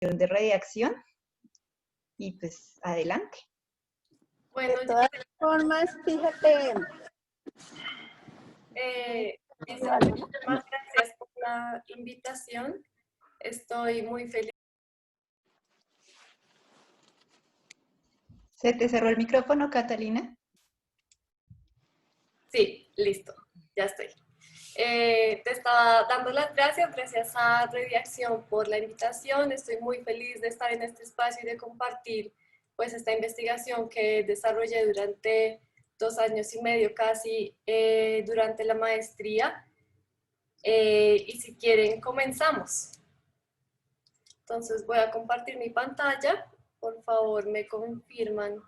de redacción y pues adelante. Bueno, de todas formas, fíjate. muchas gracias por la invitación. Estoy muy feliz. ¿Se te cerró el micrófono, Catalina? Sí, listo, ya estoy. Te estaba dando las gracias a Redacción por la invitación. Estoy muy feliz de estar en este espacio y de compartir pues esta investigación que desarrollé durante 2 años y medio casi durante la maestría. Y si quieren, comenzamos. Entonces voy a compartir mi pantalla. Por favor, me confirman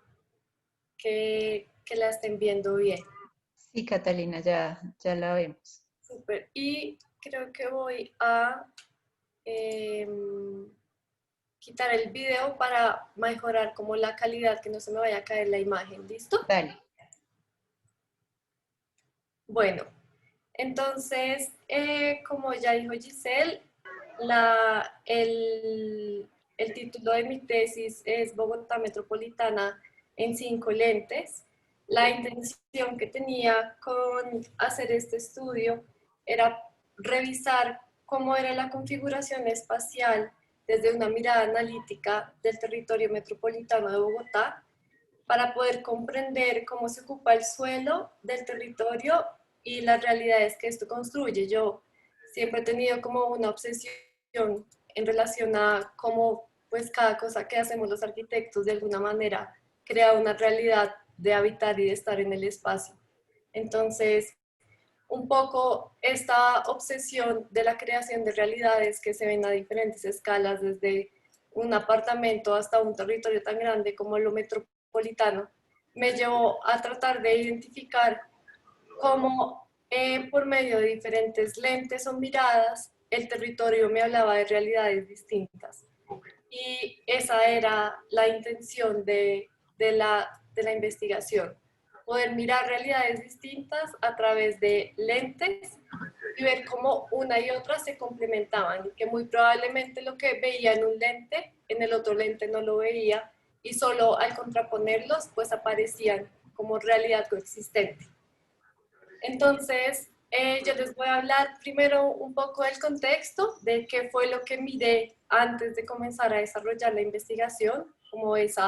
que la estén viendo bien. Sí, Catalina, ya la vemos. Súper. Y creo que voy a quitar el video para mejorar como la calidad, que no se me vaya a caer la imagen. ¿Listo? Dale. Bueno, entonces, como ya dijo Giselle, el título de mi tesis es Bogotá Metropolitana en 5 lentes. La intención que tenía con hacer este estudio era revisar cómo era la configuración espacial desde una mirada analítica del territorio metropolitano de Bogotá, para poder comprender cómo se ocupa el suelo del territorio y las realidades que esto construye. Yo siempre he tenido como una obsesión en relación a cómo pues cada cosa que hacemos los arquitectos de alguna manera crea una realidad de habitar y de estar en el espacio. Entonces, un poco esta obsesión de la creación de realidades que se ven a diferentes escalas, desde un apartamento hasta un territorio tan grande como lo metropolitano, me llevó a tratar de identificar cómo por medio de diferentes lentes o miradas el territorio me hablaba de realidades distintas. Y esa era la intención de la investigación, poder mirar realidades distintas a través de lentes y ver cómo una y otra se complementaban, y que muy probablemente lo que veía en un lente, en el otro lente no lo veía, y solo al contraponerlos, pues aparecían como realidad coexistente. Entonces, yo les voy a hablar primero un poco del contexto, de qué fue lo que miré antes de comenzar a desarrollar la investigación, como ese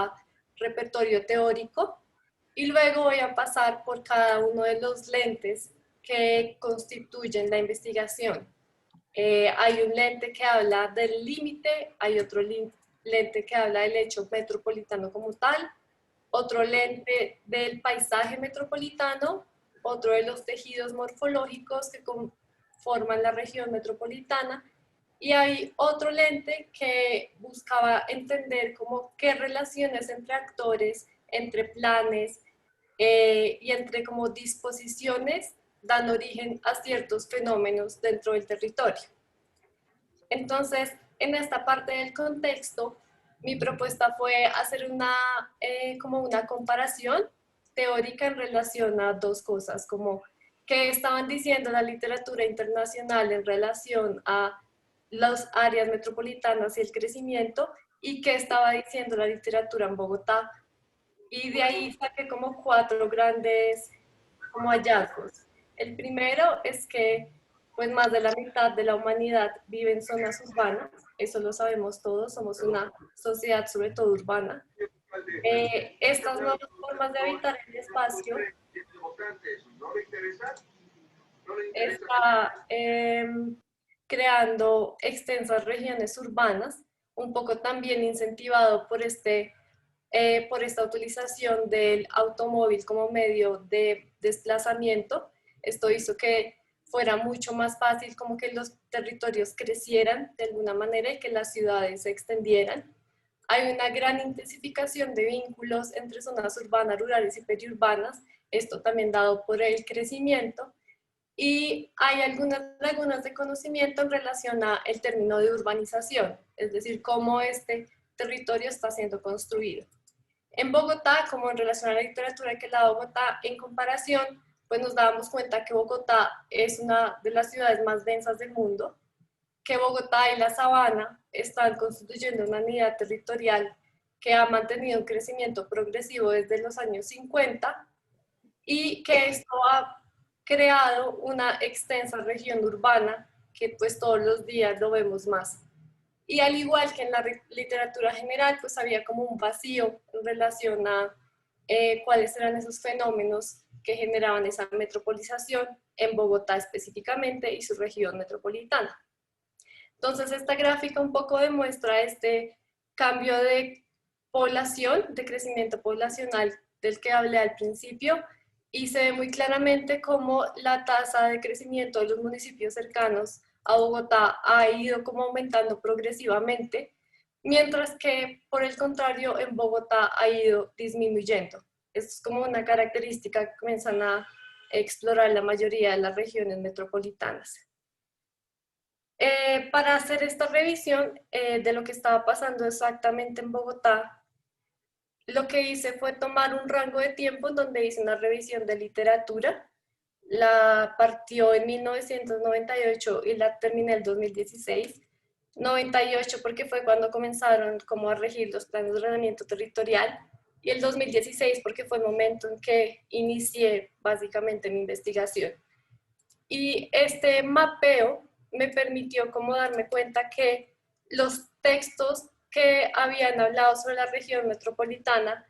repertorio teórico, y luego voy a pasar por cada uno de los lentes que constituyen la investigación. Hay un lente que habla del límite, hay otro lente que habla del hecho metropolitano como tal, otro lente del paisaje metropolitano, otro de los tejidos morfológicos que conforman la región metropolitana, y hay otro lente que buscaba entender como qué relaciones entre actores, entre planes y entre como disposiciones dan origen a ciertos fenómenos dentro del territorio. Entonces, en esta parte del contexto, mi propuesta fue hacer como una comparación teórica en relación a dos cosas, como qué estaban diciendo la literatura internacional en relación a las áreas metropolitanas y el crecimiento, y qué estaba diciendo la literatura en Bogotá. Y de ahí saqué como 4 grandes como hallazgos. El primero es que pues más de la mitad de la humanidad vive en zonas urbanas, eso lo sabemos todos, somos una sociedad sobre todo urbana. Estas nuevas formas de habitar el espacio está creando extensas regiones urbanas, un poco también incentivado por esta utilización del automóvil como medio de desplazamiento. Esto hizo que fuera mucho más fácil como que los territorios crecieran de alguna manera y que las ciudades se extendieran. Hay una gran intensificación de vínculos entre zonas urbanas, rurales y periurbanas, esto también dado por el crecimiento. Y hay algunas lagunas de conocimiento en relación al término de urbanización, es decir, cómo este territorio está siendo construido. En Bogotá, como en relación a la literatura que da Bogotá en comparación, pues nos dábamos cuenta que Bogotá es una de las ciudades más densas del mundo. que Bogotá y la Sabana están constituyendo una unidad territorial que ha mantenido un crecimiento progresivo desde los años 50 y que esto ha creado una extensa región urbana que pues todos los días lo vemos más. Y al igual que en la literatura general, pues había como un vacío en relación a cuáles eran esos fenómenos que generaban esa metropolización en Bogotá específicamente y su región metropolitana. Entonces esta gráfica un poco demuestra este cambio de población, de crecimiento poblacional del que hablé al principio, y se ve muy claramente cómo la tasa de crecimiento de los municipios cercanos a Bogotá ha ido como aumentando progresivamente, mientras que por el contrario en Bogotá ha ido disminuyendo. Esto es como una característica que comienzan a explorar la mayoría de las regiones metropolitanas. Para hacer esta revisión de lo que estaba pasando exactamente en Bogotá, lo que hice fue tomar un rango de tiempo en donde hice una revisión de literatura. La partió en 1998 y la terminé en 2016. 98 porque fue cuando comenzaron como a regir los planes de ordenamiento territorial, y el 2016 porque fue el momento en que inicié básicamente mi investigación. Y este mapeo me permitió como darme cuenta que los textos que habían hablado sobre la región metropolitana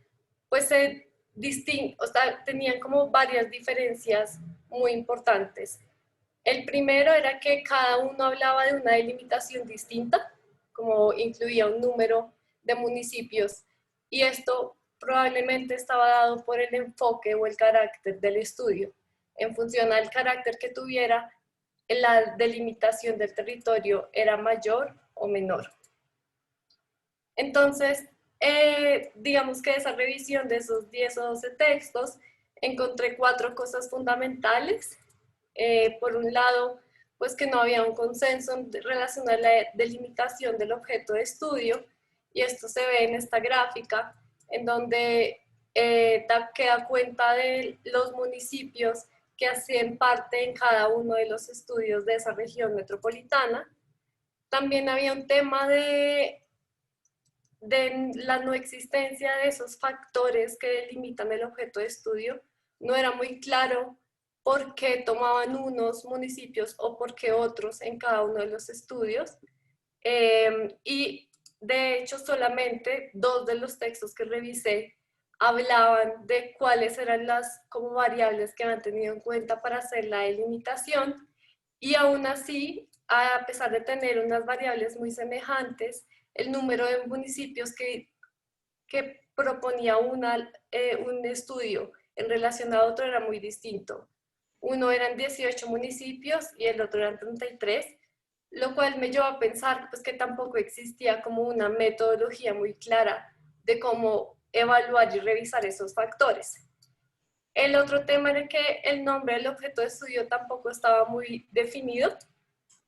pues o sea, tenían como varias diferencias muy importantes. El primero era que cada uno hablaba de una delimitación distinta, como incluía un número de municipios, y esto probablemente estaba dado por el enfoque o el carácter del estudio. En función al carácter que tuviera, la delimitación del territorio era mayor o menor. Entonces, digamos que esa revisión de esos 10 o 12 textos, encontré 4 cosas fundamentales. Por un lado, pues que no había un consenso en relación a la delimitación del objeto de estudio, y esto se ve en esta gráfica, en donde da cuenta de los municipios que hacían parte en cada uno de los estudios de esa región metropolitana. También había un tema de la no existencia de esos factores que delimitan el objeto de estudio. No era muy claro por qué tomaban unos municipios o por qué otros en cada uno de los estudios. Y de hecho solamente 2 de los textos que revisé hablaban de cuáles eran las como variables que han tenido en cuenta para hacer la delimitación, y aún así, a pesar de tener unas variables muy semejantes, el número de municipios que proponía un estudio en relación a otro era muy distinto. Uno eran 18 municipios y el otro eran 33, lo cual me llevó a pensar pues, que tampoco existía como una metodología muy clara de cómo evaluar y revisar esos factores. El otro tema era que el nombre del objeto de estudio tampoco estaba muy definido.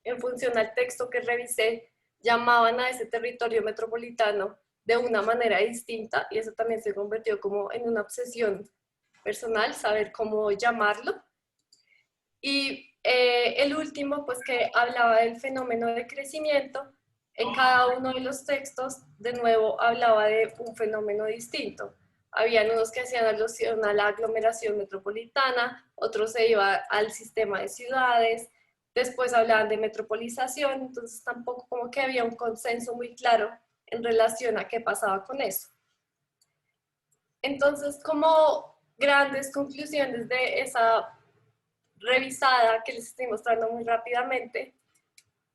En función al texto que revisé, llamaban a ese territorio metropolitano de una manera distinta, y eso también se convirtió como en una obsesión personal, saber cómo llamarlo. Y el último, pues que hablaba del fenómeno de crecimiento, en cada uno de los textos, de nuevo, hablaba de un fenómeno distinto. Habían unos que hacían alusión a la aglomeración metropolitana, otros se iba al sistema de ciudades, después hablaban de metropolización, entonces tampoco como que había un consenso muy claro en relación a qué pasaba con eso. Entonces, como grandes conclusiones de esa revisada que les estoy mostrando muy rápidamente,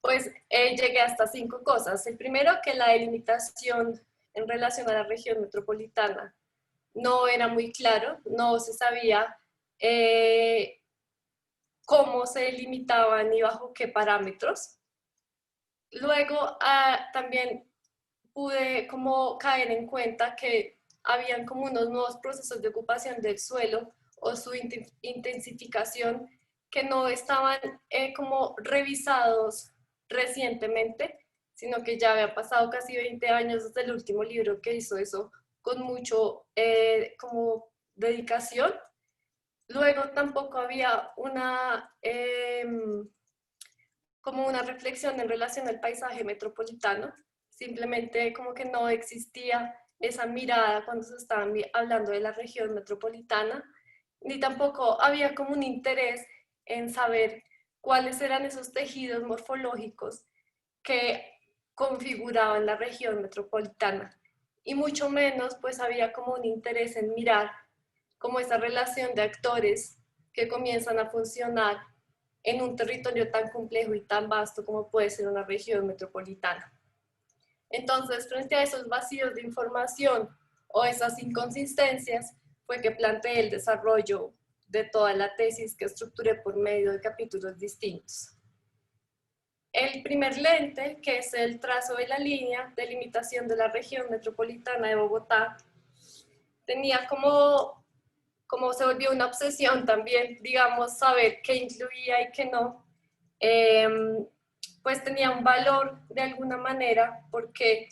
pues llegué hasta 5 cosas. El primero, que la delimitación en relación a la región metropolitana no era muy claro, no se sabía cómo se delimitaban y bajo qué parámetros. Luego también pude como caer en cuenta que habían como unos nuevos procesos de ocupación del suelo o su intensificación que no estaban como revisados recientemente, sino que ya había pasado casi 20 años desde el último libro que hizo eso con mucho como dedicación. Luego tampoco había como una reflexión en relación al paisaje metropolitano. Simplemente como que no existía esa mirada cuando se estaba hablando de la región metropolitana, ni tampoco había como un interés en saber cuáles eran esos tejidos morfológicos que configuraban la región metropolitana. Y mucho menos pues había como un interés en mirar como esa relación de actores que comienzan a funcionar en un territorio tan complejo y tan vasto como puede ser una región metropolitana. Entonces, frente a esos vacíos de información o esas inconsistencias, fue que planteé el desarrollo de toda la tesis que estructuré por medio de capítulos distintos. El primer lente, que es el trazo de la línea de limitación de la región metropolitana de Bogotá, tenía como se volvió una obsesión también, digamos, saber qué incluía y qué no, pues tenía un valor de alguna manera, porque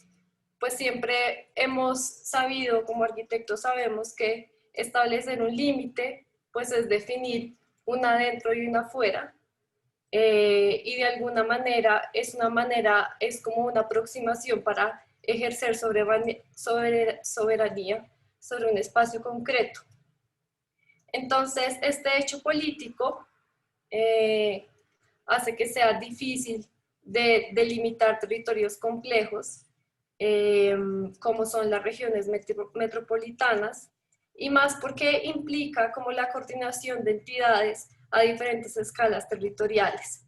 pues siempre hemos sabido, como arquitectos sabemos que establecer un límite, pues es definir una adentro y una afuera, y de alguna manera es como una aproximación para ejercer soberanía sobre un espacio concreto. Entonces, este hecho político hace que sea difícil de delimitar territorios complejos, como son las regiones metropolitanas, y más porque implica como la coordinación de entidades a diferentes escalas territoriales.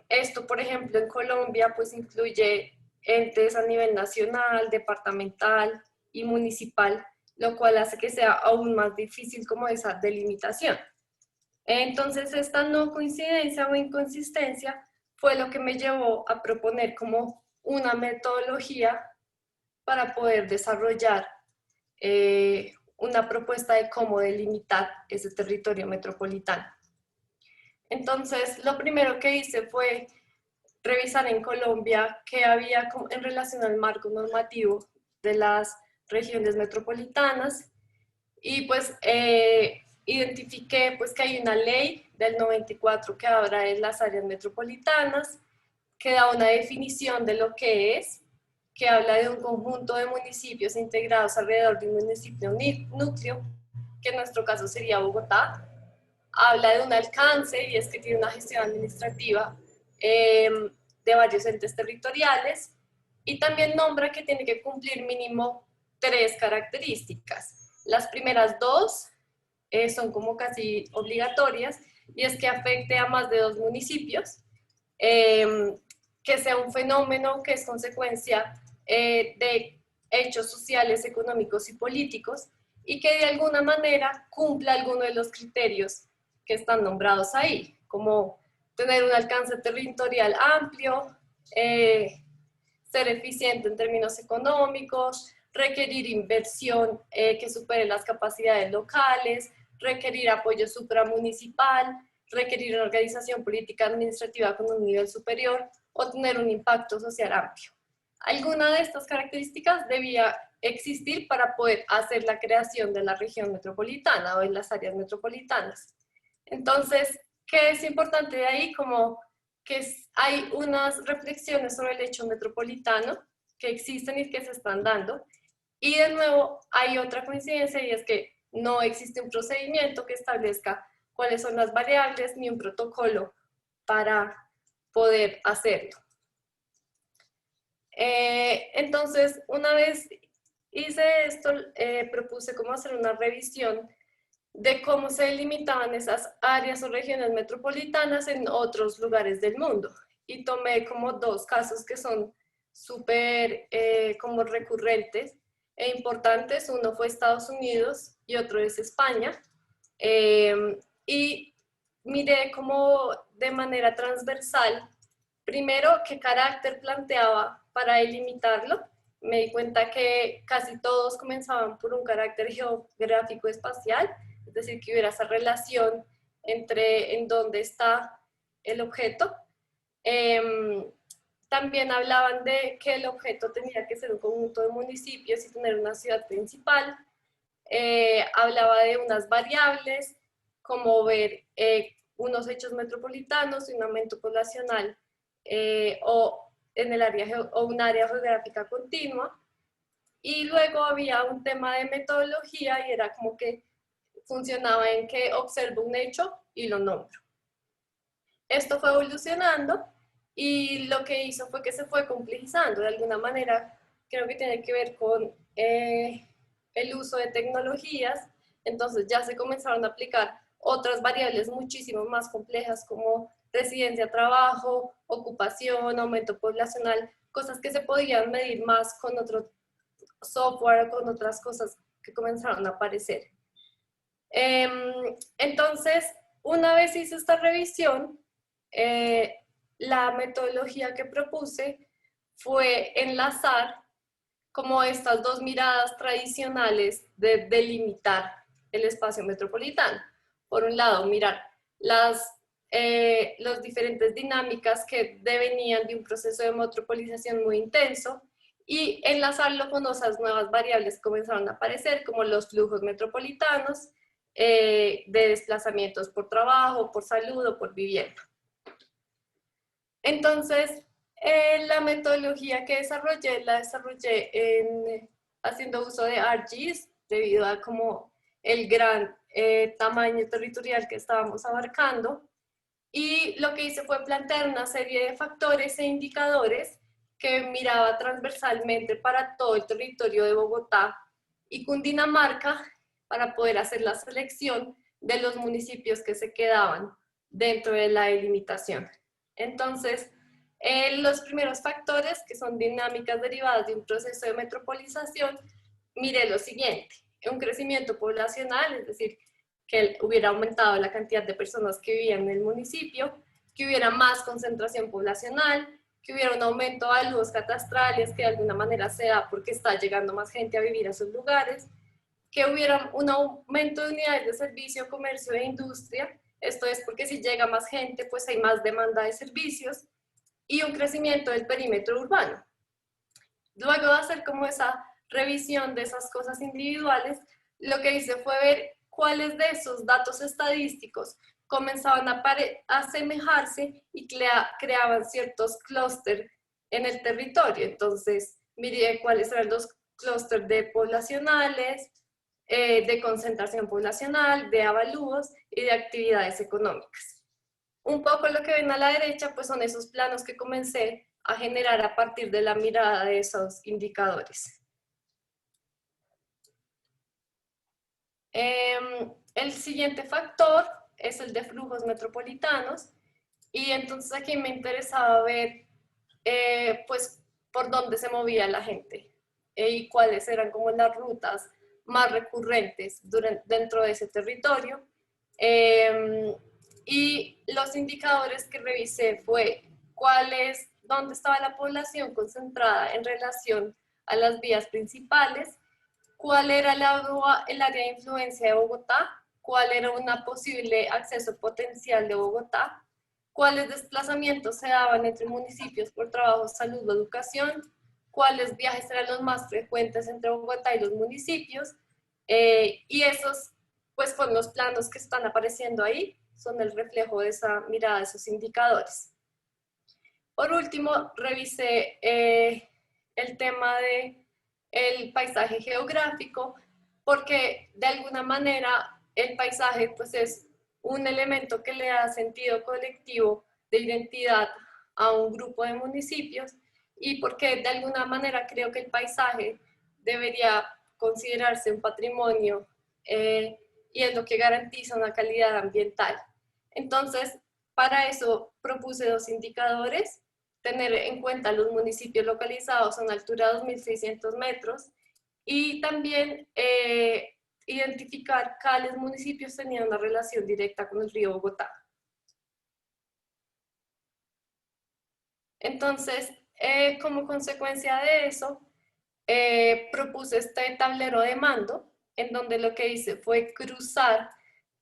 Esto, por ejemplo, en Colombia, pues incluye entes a nivel nacional, departamental y municipal, lo cual hace que sea aún más difícil como esa delimitación. Entonces, esta no coincidencia o inconsistencia fue lo que me llevó a proponer como una metodología para poder desarrollar una propuesta de cómo delimitar ese territorio metropolitano. Entonces, lo primero que hice fue revisar en Colombia qué había en relación al marco normativo de las regiones metropolitanas, y pues identifiqué pues que hay una ley del 94 que habla de las áreas metropolitanas, que da una definición de lo que es, que habla de un conjunto de municipios integrados alrededor de un municipio núcleo, que en nuestro caso sería Bogotá. Habla de un alcance y es que tiene una gestión administrativa de varios entes territoriales, y también nombra que tiene que cumplir mínimo 3 características. Las primeras 2 son como casi obligatorias, y es que afecte a más de 2 municipios, que sea un fenómeno que es consecuencia de hechos sociales, económicos y políticos, y que de alguna manera cumpla alguno de los criterios que están nombrados ahí, como tener un alcance territorial amplio, ser eficiente en términos económicos, requerir inversión que supere las capacidades locales, requerir apoyo supramunicipal, requerir una organización política administrativa con un nivel superior o tener un impacto social amplio. Alguna de estas características debía existir para poder hacer la creación de la región metropolitana o de las áreas metropolitanas. Entonces, ¿qué es importante de ahí? Como que hay unas reflexiones sobre el hecho metropolitano que existen y que se están dando, y de nuevo hay otra coincidencia, y es que no existe un procedimiento que establezca cuáles son las variables ni un protocolo para poder hacerlo. Entonces, una vez hice esto, propuse cómo hacer una revisión de cómo se delimitaban esas áreas o regiones metropolitanas en otros lugares del mundo. Y tomé como 2 casos que son súper como recurrentes e importantes. Uno fue Estados Unidos y otro es España. Y miré como de manera transversal, primero, qué carácter planteaba para delimitarlo. Me di cuenta que casi todos comenzaban por un carácter geográfico espacial, es decir, que hubiera esa relación entre en dónde está el objeto. También hablaban de que el objeto tenía que ser un conjunto de municipios y tener una ciudad principal. Hablaba de unas variables, como ver unos hechos metropolitanos y un aumento poblacional o un área geográfica continua. Y luego había un tema de metodología y era como que funcionaba en que observo un hecho y lo nombro. Esto fue evolucionando y lo que hizo fue que se fue complejizando. De alguna manera, creo que tiene que ver con el uso de tecnologías. Entonces ya se comenzaron a aplicar otras variables muchísimo más complejas como residencia, trabajo, ocupación, aumento poblacional, cosas que se podían medir más con otro software, con otras cosas que comenzaron a aparecer. Entonces, una vez hice esta revisión, la metodología que propuse fue enlazar como estas dos miradas tradicionales de delimitar el espacio metropolitano. Por un lado, mirar las diferentes dinámicas que devenían de un proceso de metropolización muy intenso y enlazarlo con esas nuevas variables que comenzaron a aparecer, como los flujos metropolitanos, de desplazamientos por trabajo, por salud o por vivienda. Entonces, la metodología que la desarrollé haciendo uso de ArcGIS debido a como el gran tamaño territorial que estábamos abarcando. Y lo que hice fue plantear una serie de factores e indicadores que miraba transversalmente para todo el territorio de Bogotá y Cundinamarca para poder hacer la selección de los municipios que se quedaban dentro de la delimitación. Entonces, los primeros factores, que son dinámicas derivadas de un proceso de metropolización, miré lo siguiente: un crecimiento poblacional, es decir, que hubiera aumentado la cantidad de personas que vivían en el municipio, que hubiera más concentración poblacional, que hubiera un aumento de valores catastrales, que de alguna manera se da porque está llegando más gente a vivir a esos lugares, que hubiera un aumento de unidades de servicio, comercio e industria, esto es porque si llega más gente, pues hay más demanda de servicios, y un crecimiento del perímetro urbano. Luego de hacer como esa revisión de esas cosas individuales, lo que hice fue ver cuáles de esos datos estadísticos comenzaban a asemejarse y creaban ciertos clústeres en el territorio. Entonces, miré cuáles eran los clústeres de poblacionales, de concentración poblacional, de avalúos y de actividades económicas. Un poco lo que ven a la derecha pues son esos planos que comencé a generar a partir de la mirada de esos indicadores. El siguiente factor es el de flujos metropolitanos y entonces aquí me interesaba ver pues por dónde se movía la gente y cuáles eran como las rutas más recurrentes dentro de ese territorio. Y los indicadores que revisé fue dónde estaba la población concentrada en relación a las vías principales, cuál era el área de influencia de Bogotá, cuál era un posible acceso potencial de Bogotá, cuáles desplazamientos se daban entre municipios por trabajo, salud o educación, cuáles viajes eran los más frecuentes entre Bogotá y los municipios, y esos pues con los planos que están apareciendo ahí son el reflejo de esa mirada, de esos indicadores. Por último, revisé el tema del paisaje geográfico, porque de alguna manera el paisaje pues es un elemento que le da sentido colectivo de identidad a un grupo de municipios y porque de alguna manera creo que el paisaje debería considerarse un patrimonio y es lo que garantiza una calidad ambiental. Entonces, para eso propuse dos indicadores: tener en cuenta los municipios localizados a una altura de 2.600 metros y también identificar cuáles municipios tenían una relación directa con el río Bogotá. Entonces, como consecuencia de eso, propuse este tablero de mando, en donde lo que hice fue cruzar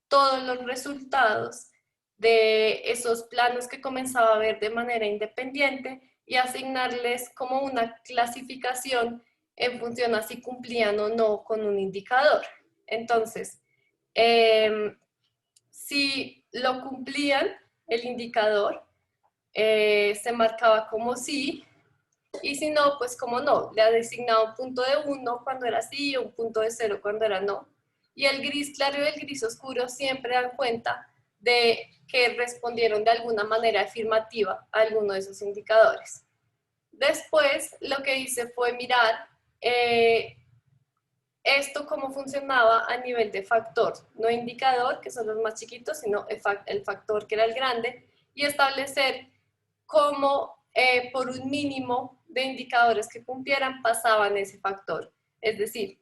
todos los resultados de esos planos que comenzaba a ver de manera independiente y asignarles como una clasificación en función a si cumplían o no con un indicador. Entonces, si lo cumplían, el indicador, se marcaba como sí, y si no, pues como no, le asignaba un punto de 1 cuando era sí y un punto de 0 cuando era no. Y el gris claro y el gris oscuro siempre dan cuenta de que respondieron de alguna manera afirmativa a alguno de esos indicadores. Después lo que hice fue mirar esto cómo funcionaba a nivel de factor, no indicador, que son los más chiquitos, sino el factor que era el grande, y establecer cómo por un mínimo de indicadores que cumplieran pasaban ese factor. Es decir,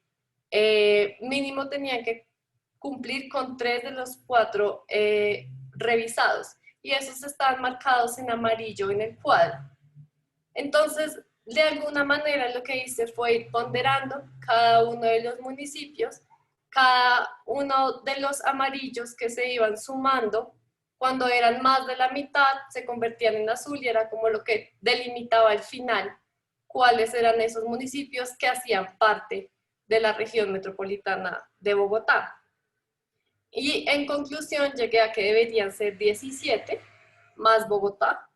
mínimo tenían que cumplir con 3 de los 4 revisados, y esos están marcados en amarillo en el cuadro. Entonces, de alguna manera lo que hice fue ir ponderando cada uno de los municipios, cada uno de los amarillos que se iban sumando, cuando eran más de la mitad se convertían en azul y era como lo que delimitaba al final cuáles eran esos municipios que hacían parte de la región metropolitana de Bogotá. Y en conclusión llegué a que deberían ser 17 más Bogotá,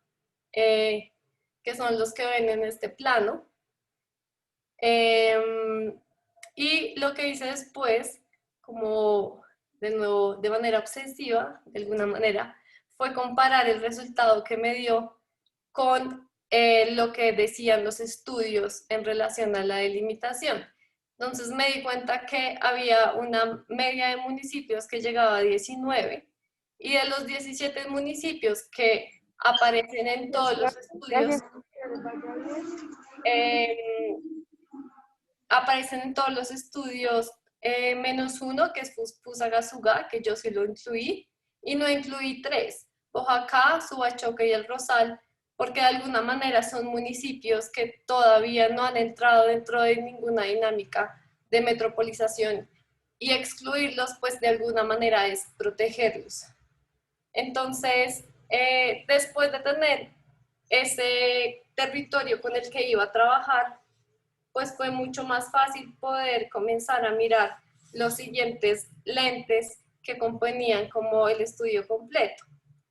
que son los que ven en este plano. Y lo que hice después, como de nuevo de manera obsesiva, de alguna manera, fue comparar el resultado que me dio con lo que decían los estudios en relación a la delimitación. Entonces me di cuenta que había una media de municipios que llegaba a 19, y de los 17 municipios que aparecen en todos los estudios, menos uno, que es Fusagasugá, que yo sí lo incluí, y no incluí 3, Oaxaca, Subachoque y El Rosal, porque de alguna manera son municipios que todavía no han entrado dentro de ninguna dinámica de metropolización, y excluirlos pues de alguna manera es protegerlos. Entonces, después de tener ese territorio con el que iba a trabajar, pues fue mucho más fácil poder comenzar a mirar los siguientes lentes que componían como el estudio completo.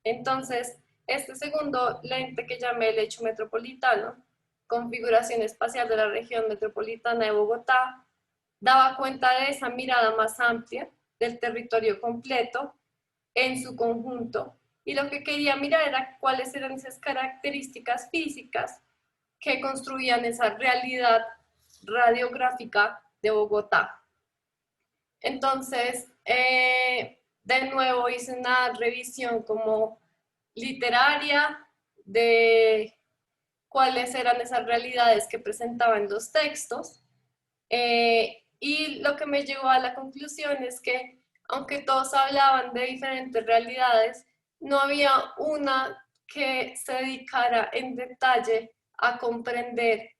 Entonces, este segundo lente que llamé el hecho metropolitano, configuración espacial de la región metropolitana de Bogotá, daba cuenta de esa mirada más amplia del territorio completo en su conjunto, y lo que quería mirar era cuáles eran esas características físicas que construían esa realidad radiográfica de Bogotá. Entonces, de nuevo hice una revisión como literaria de cuáles eran esas realidades que presentaban los textos, y lo que me llevó a la conclusión es que, aunque todos hablaban de diferentes realidades, no había una que se dedicara en detalle a comprender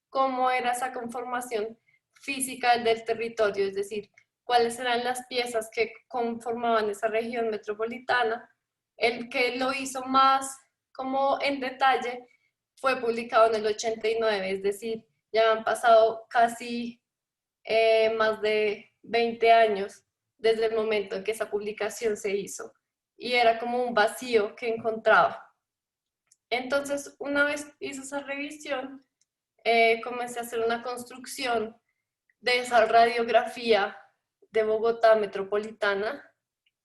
cómo era esa conformación física del territorio, es decir, cuáles eran las piezas que conformaban esa región metropolitana. El que lo hizo más como en detalle fue publicado en el 89, es decir, ya han pasado casi más de 20 años desde el momento en que esa publicación se hizo, y era como un vacío que encontraba. Entonces, una vez hice esa revisión, comencé a hacer una construcción de esa radiografía de Bogotá metropolitana,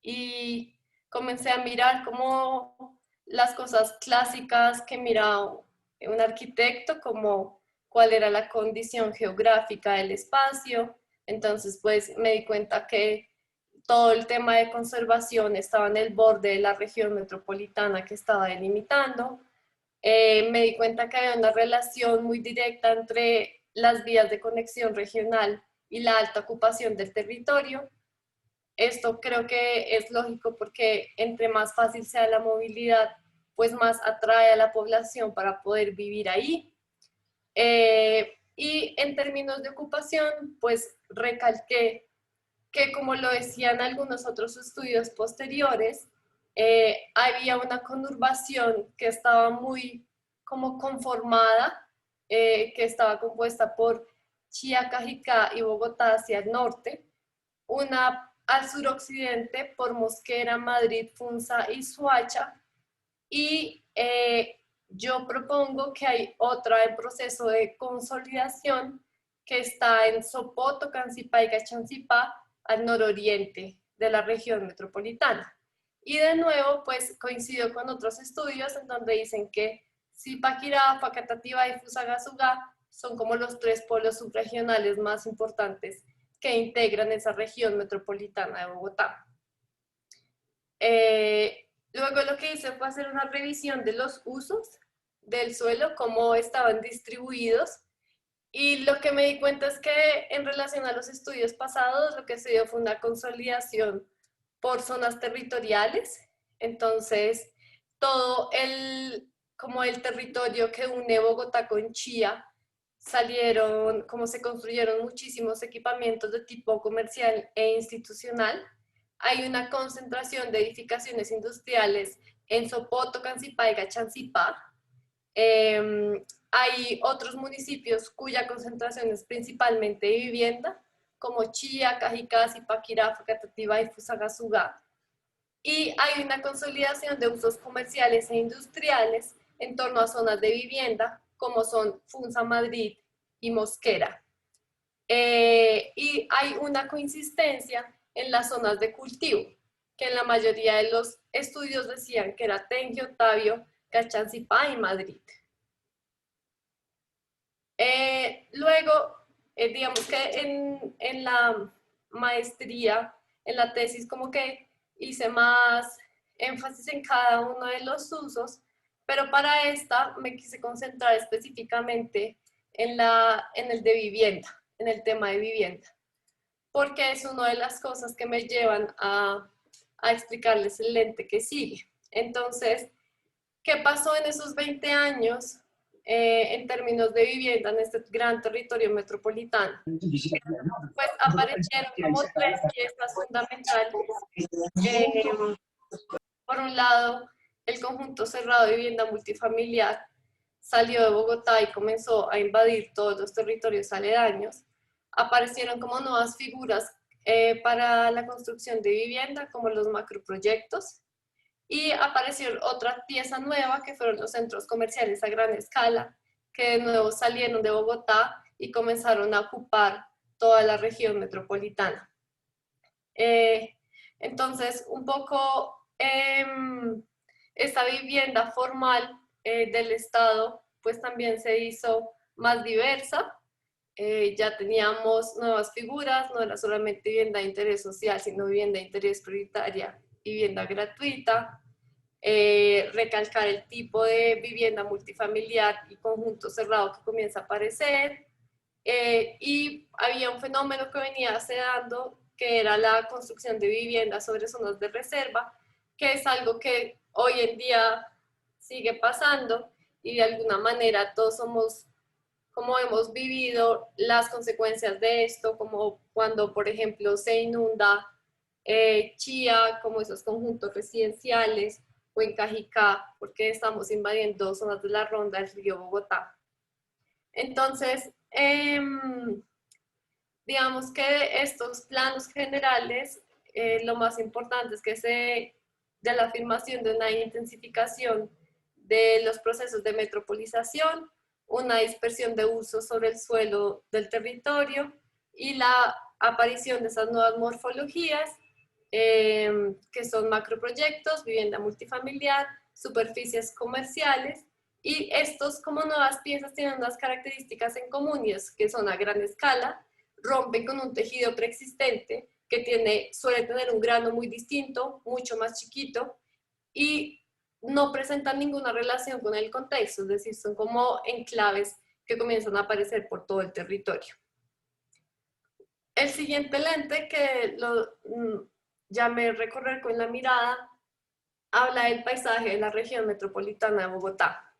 y comencé a mirar como las cosas clásicas que mira un arquitecto, como cuál era la condición geográfica del espacio. Entonces pues me di cuenta que todo el tema de conservación estaba en el borde de la región metropolitana que estaba delimitando. Me di cuenta que había una relación muy directa entre las vías de conexión regional y la alta ocupación del territorio. Esto creo que es lógico porque entre más fácil sea la movilidad, pues más atrae a la población para poder vivir ahí. Y en términos de ocupación, pues recalqué que, como lo decían algunos otros estudios posteriores, había una conurbación que estaba muy como conformada, que estaba compuesta por Chía, Cajicá y Bogotá hacia el norte, una al suroccidente por Mosquera, Madrid, Funza y Soacha. Y yo propongo que hay otra en proceso de consolidación que está en Sopoto, Cancipá y Chancipá, al nororiente de la región metropolitana. Y de nuevo, pues coincido con otros estudios en donde dicen que Zipaquirá, Facatativá y Fusagasugá son como los 3 polos subregionales más importantes que integran esa región metropolitana de Bogotá. Luego lo que hice fue hacer una revisión de los usos del suelo, cómo estaban distribuidos, y lo que me di cuenta es que en relación a los estudios pasados, lo que se dio fue una consolidación por zonas territoriales. Entonces, todo como el territorio que une Bogotá con Chía, como se construyeron muchísimos equipamientos de tipo comercial e institucional. Hay una concentración de edificaciones industriales en Sopoto, Cancipá y Chancipá. Hay otros municipios cuya concentración es principalmente de vivienda, como Chía, Cajicá, Zipaquirá, Facatativá y Fusagasugá. Y hay una consolidación de usos comerciales e industriales en torno a zonas de vivienda, como son Funza, Madrid y Mosquera. Y hay una coincidencia en las zonas de cultivo, que en la mayoría de los estudios decían que era Tengue, Otavio, Cachancipá y Madrid. Luego, digamos que en la maestría, en la tesis, como que hice más énfasis en cada uno de los usos, pero para esta me quise concentrar específicamente en el de vivienda, en el tema de vivienda, porque es una de las cosas que me llevan a explicarles el lente que sigue. Entonces, ¿qué pasó en esos 20 años en términos de vivienda en este gran territorio metropolitano? Pues aparecieron como 3 piezas fundamentales. Por un lado, el conjunto cerrado de vivienda multifamiliar salió de Bogotá y comenzó a invadir todos los territorios aledaños. Aparecieron como nuevas figuras para la construcción de vivienda, como los macroproyectos, y apareció otra pieza nueva que fueron los centros comerciales a gran escala, que de nuevo salieron de Bogotá y comenzaron a ocupar toda la región metropolitana. Entonces, un poco esta vivienda formal del Estado pues también se hizo más diversa. Ya teníamos nuevas figuras, no era solamente vivienda de interés social, sino vivienda de interés prioritaria y vivienda gratuita. Recalcar el tipo de vivienda multifamiliar y conjunto cerrado que comienza a aparecer. Y había un fenómeno que venía se dando, que era la construcción de viviendas sobre zonas de reserva, que es algo que hoy en día sigue pasando y de alguna manera todos somos, como hemos vivido las consecuencias de esto, como cuando, por ejemplo, se inunda Chía, como esos conjuntos residenciales, o en Cajicá, porque estamos invadiendo zonas de la ronda del río Bogotá. Entonces, digamos que estos planos generales, lo más importante es que de la afirmación de una intensificación de los procesos de metropolización, una dispersión de uso sobre el suelo del territorio y la aparición de esas nuevas morfologías, que son macroproyectos, vivienda multifamiliar, superficies comerciales, y estos como nuevas piezas tienen unas características en comunes que son a gran escala, rompen con un tejido preexistente que suele tener un grano muy distinto, mucho más chiquito, y no presentan ninguna relación con el contexto, es decir, son como enclaves que comienzan a aparecer por todo el territorio. El siguiente lente, que llamé recorrer con la mirada, habla del paisaje de la región metropolitana de Bogotá.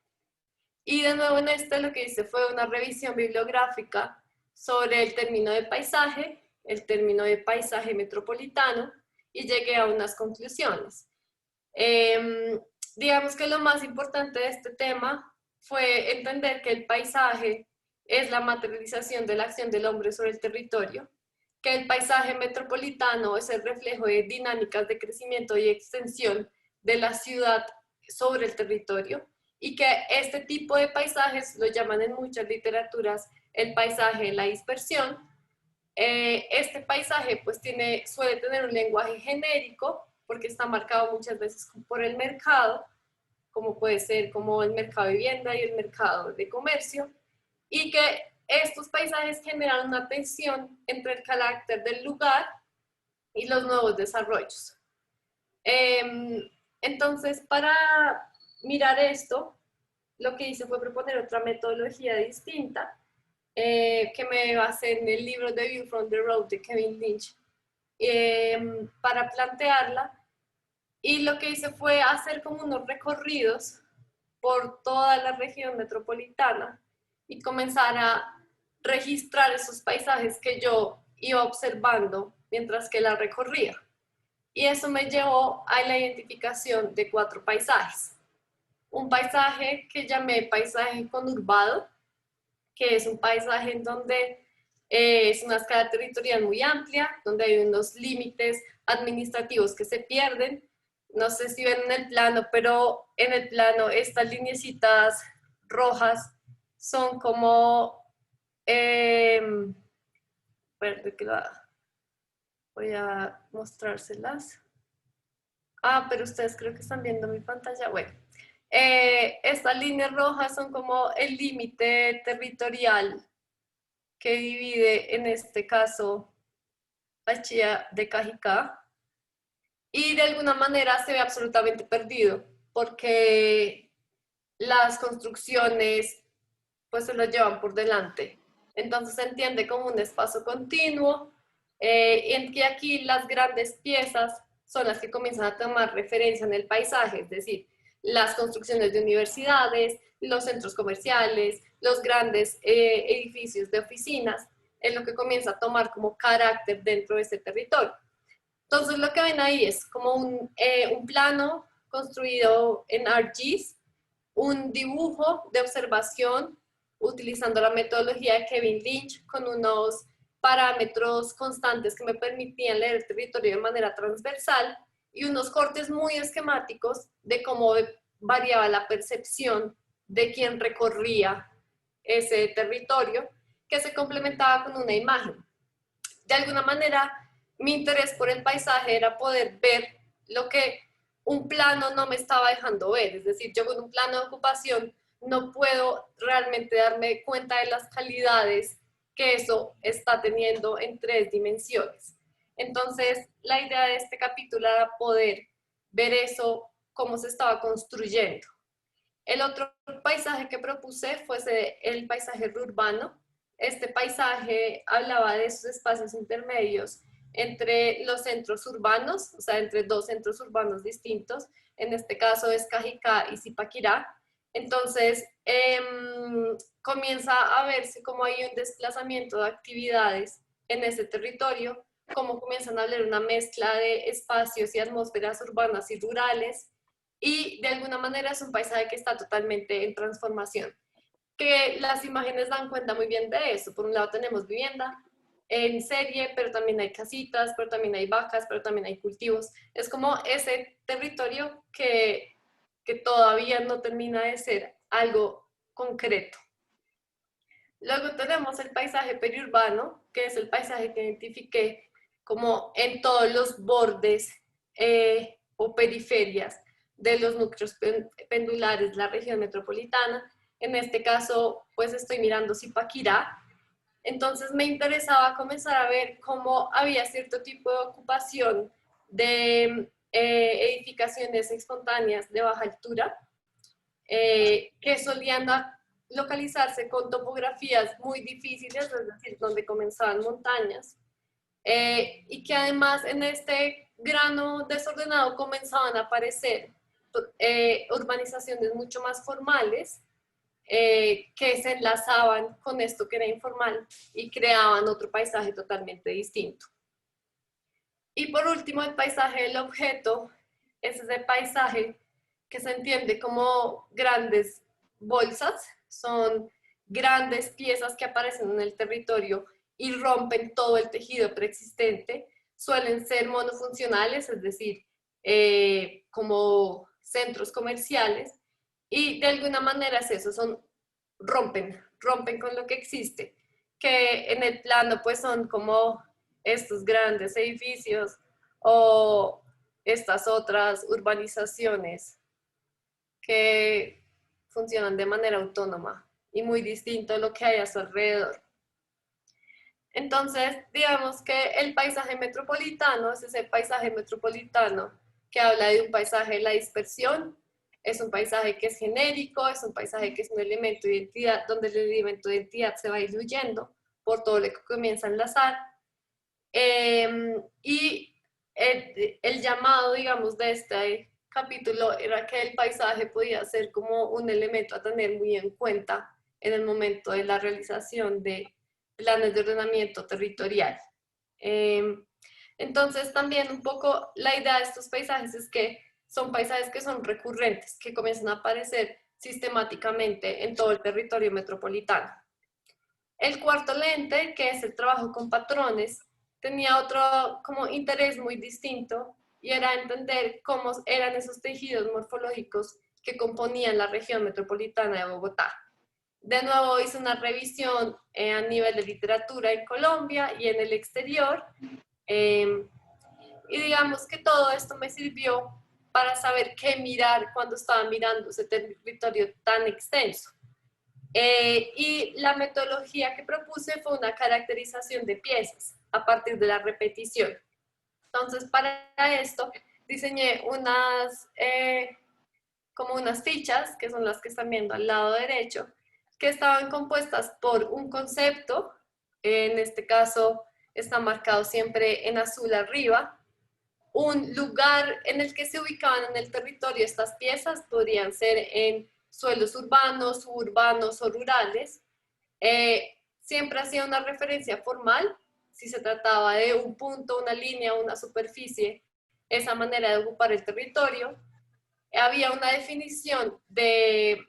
Y de nuevo en lo que hice fue una revisión bibliográfica sobre el término de paisaje, el término de paisaje metropolitano, y llegué a unas conclusiones. Digamos que lo más importante de este tema fue entender que el paisaje es la materialización de la acción del hombre sobre el territorio, que el paisaje metropolitano es el reflejo de dinámicas de crecimiento y extensión de la ciudad sobre el territorio, y que este tipo de paisajes lo llaman en muchas literaturas el paisaje de la dispersión. Este paisaje pues suele tener un lenguaje genérico porque está marcado muchas veces por el mercado, como puede ser como el mercado de vivienda y el mercado de comercio, y que estos paisajes generan una tensión entre el carácter del lugar y los nuevos desarrollos. Entonces, para mirar esto, lo que hice fue proponer otra metodología distinta, que me basé en el libro The View from the Road de Kevin Lynch, para plantearla. Y lo que hice fue hacer como unos recorridos por toda la región metropolitana y comenzar a registrar esos paisajes que yo iba observando mientras que la recorría. Y eso me llevó a la identificación de 4 paisajes. Un paisaje que llamé paisaje conurbado, que es un paisaje en donde es una escala territorial muy amplia, donde hay unos límites administrativos que se pierden. No sé si ven en el plano, pero en el plano estas lineecitas rojas son como... voy a mostrárselas. Pero ustedes creo que están viendo mi pantalla. Bueno, estas líneas rojas son como el límite territorial que divide, en este caso, la Chía de Cajicá. Y de alguna manera se ve absolutamente perdido, porque las construcciones pues se lo llevan por delante. Entonces se entiende como un espacio continuo, en que aquí las grandes piezas son las que comienzan a tomar referencia en el paisaje, es decir, las construcciones de universidades, los centros comerciales, los grandes edificios de oficinas, es lo que comienza a tomar como carácter dentro de ese territorio. Entonces lo que ven ahí es como un plano construido en ArcGIS, un dibujo de observación utilizando la metodología de Kevin Lynch con unos parámetros constantes que me permitían leer el territorio de manera transversal y unos cortes muy esquemáticos de cómo variaba la percepción de quien recorría ese territorio, que se complementaba con una imagen. De alguna manera, mi interés por el paisaje era poder ver lo que un plano no me estaba dejando ver. Es decir, yo con un plano de ocupación no puedo realmente darme cuenta de las calidades que eso está teniendo en 3 dimensiones. Entonces, la idea de este capítulo era poder ver eso, cómo se estaba construyendo. El otro paisaje que propuse fue el paisaje urbano. Este paisaje hablaba de esos espacios intermedios entre los centros urbanos, o sea, entre 2 centros urbanos distintos, en este caso es Cajicá y Zipaquirá. Entonces, comienza a verse cómo hay un desplazamiento de actividades en ese territorio, cómo comienzan a haber una mezcla de espacios y atmósferas urbanas y rurales, y de alguna manera es un paisaje que está totalmente en transformación, que las imágenes dan cuenta muy bien de eso. Por un lado tenemos vivienda en serie, pero también hay casitas, pero también hay vacas, pero también hay cultivos. Es como ese territorio que todavía no termina de ser algo concreto. Luego tenemos el paisaje periurbano, que es el paisaje que identifiqué como en todos los bordes o periferias de los núcleos pendulares de la región metropolitana. En este caso, pues estoy mirando Zipaquirá. Entonces me interesaba comenzar a ver cómo había cierto tipo de ocupación de edificaciones espontáneas de baja altura, que solían localizarse con topografías muy difíciles, es decir, donde comenzaban montañas, y que además en este grano desordenado comenzaban a aparecer urbanizaciones mucho más formales, que se enlazaban con esto que era informal y creaban otro paisaje totalmente distinto. Y por último, el paisaje del objeto es ese paisaje que se entiende como grandes bolsas, son grandes piezas que aparecen en el territorio y rompen todo el tejido preexistente. Suelen ser monofuncionales, es decir, como centros comerciales, y de alguna manera es eso, rompen con lo que existe, que en el plano pues son como estos grandes edificios o estas otras urbanizaciones que funcionan de manera autónoma y muy distinto a lo que hay a su alrededor. Entonces, digamos que el paisaje metropolitano es ese paisaje metropolitano que habla de un paisaje de la dispersión, es un paisaje que es genérico, es un paisaje que es un elemento de identidad, donde el elemento de identidad se va diluyendo por todo lo que comienza a enlazar. Y el llamado, digamos, de este capítulo era que el paisaje podía ser como un elemento a tener muy en cuenta en el momento de la realización de planes de ordenamiento territorial. Entonces también un poco la idea de estos paisajes es que son paisajes que son recurrentes, que comienzan a aparecer sistemáticamente en todo el territorio metropolitano. El cuarto lente, que es el trabajo con patrones, tenía otro como interés muy distinto y era entender cómo eran esos tejidos morfológicos que componían la región metropolitana de Bogotá. De nuevo hice una revisión a nivel de literatura en Colombia y en el exterior, y digamos que todo esto me sirvió para saber qué mirar cuando estaba mirando ese territorio tan extenso. Y la metodología que propuse fue una caracterización de piezas a partir de la repetición. Entonces, para esto diseñé como unas fichas, que son las que están viendo al lado derecho, que estaban compuestas por un concepto, en este caso está marcado siempre en azul arriba, un lugar en el que se ubicaban en el territorio estas piezas, podrían ser en suelos urbanos, suburbanos o rurales. Siempre hacía una referencia formal, si se trataba de un punto, una línea, una superficie, esa manera de ocupar el territorio. Había una definición de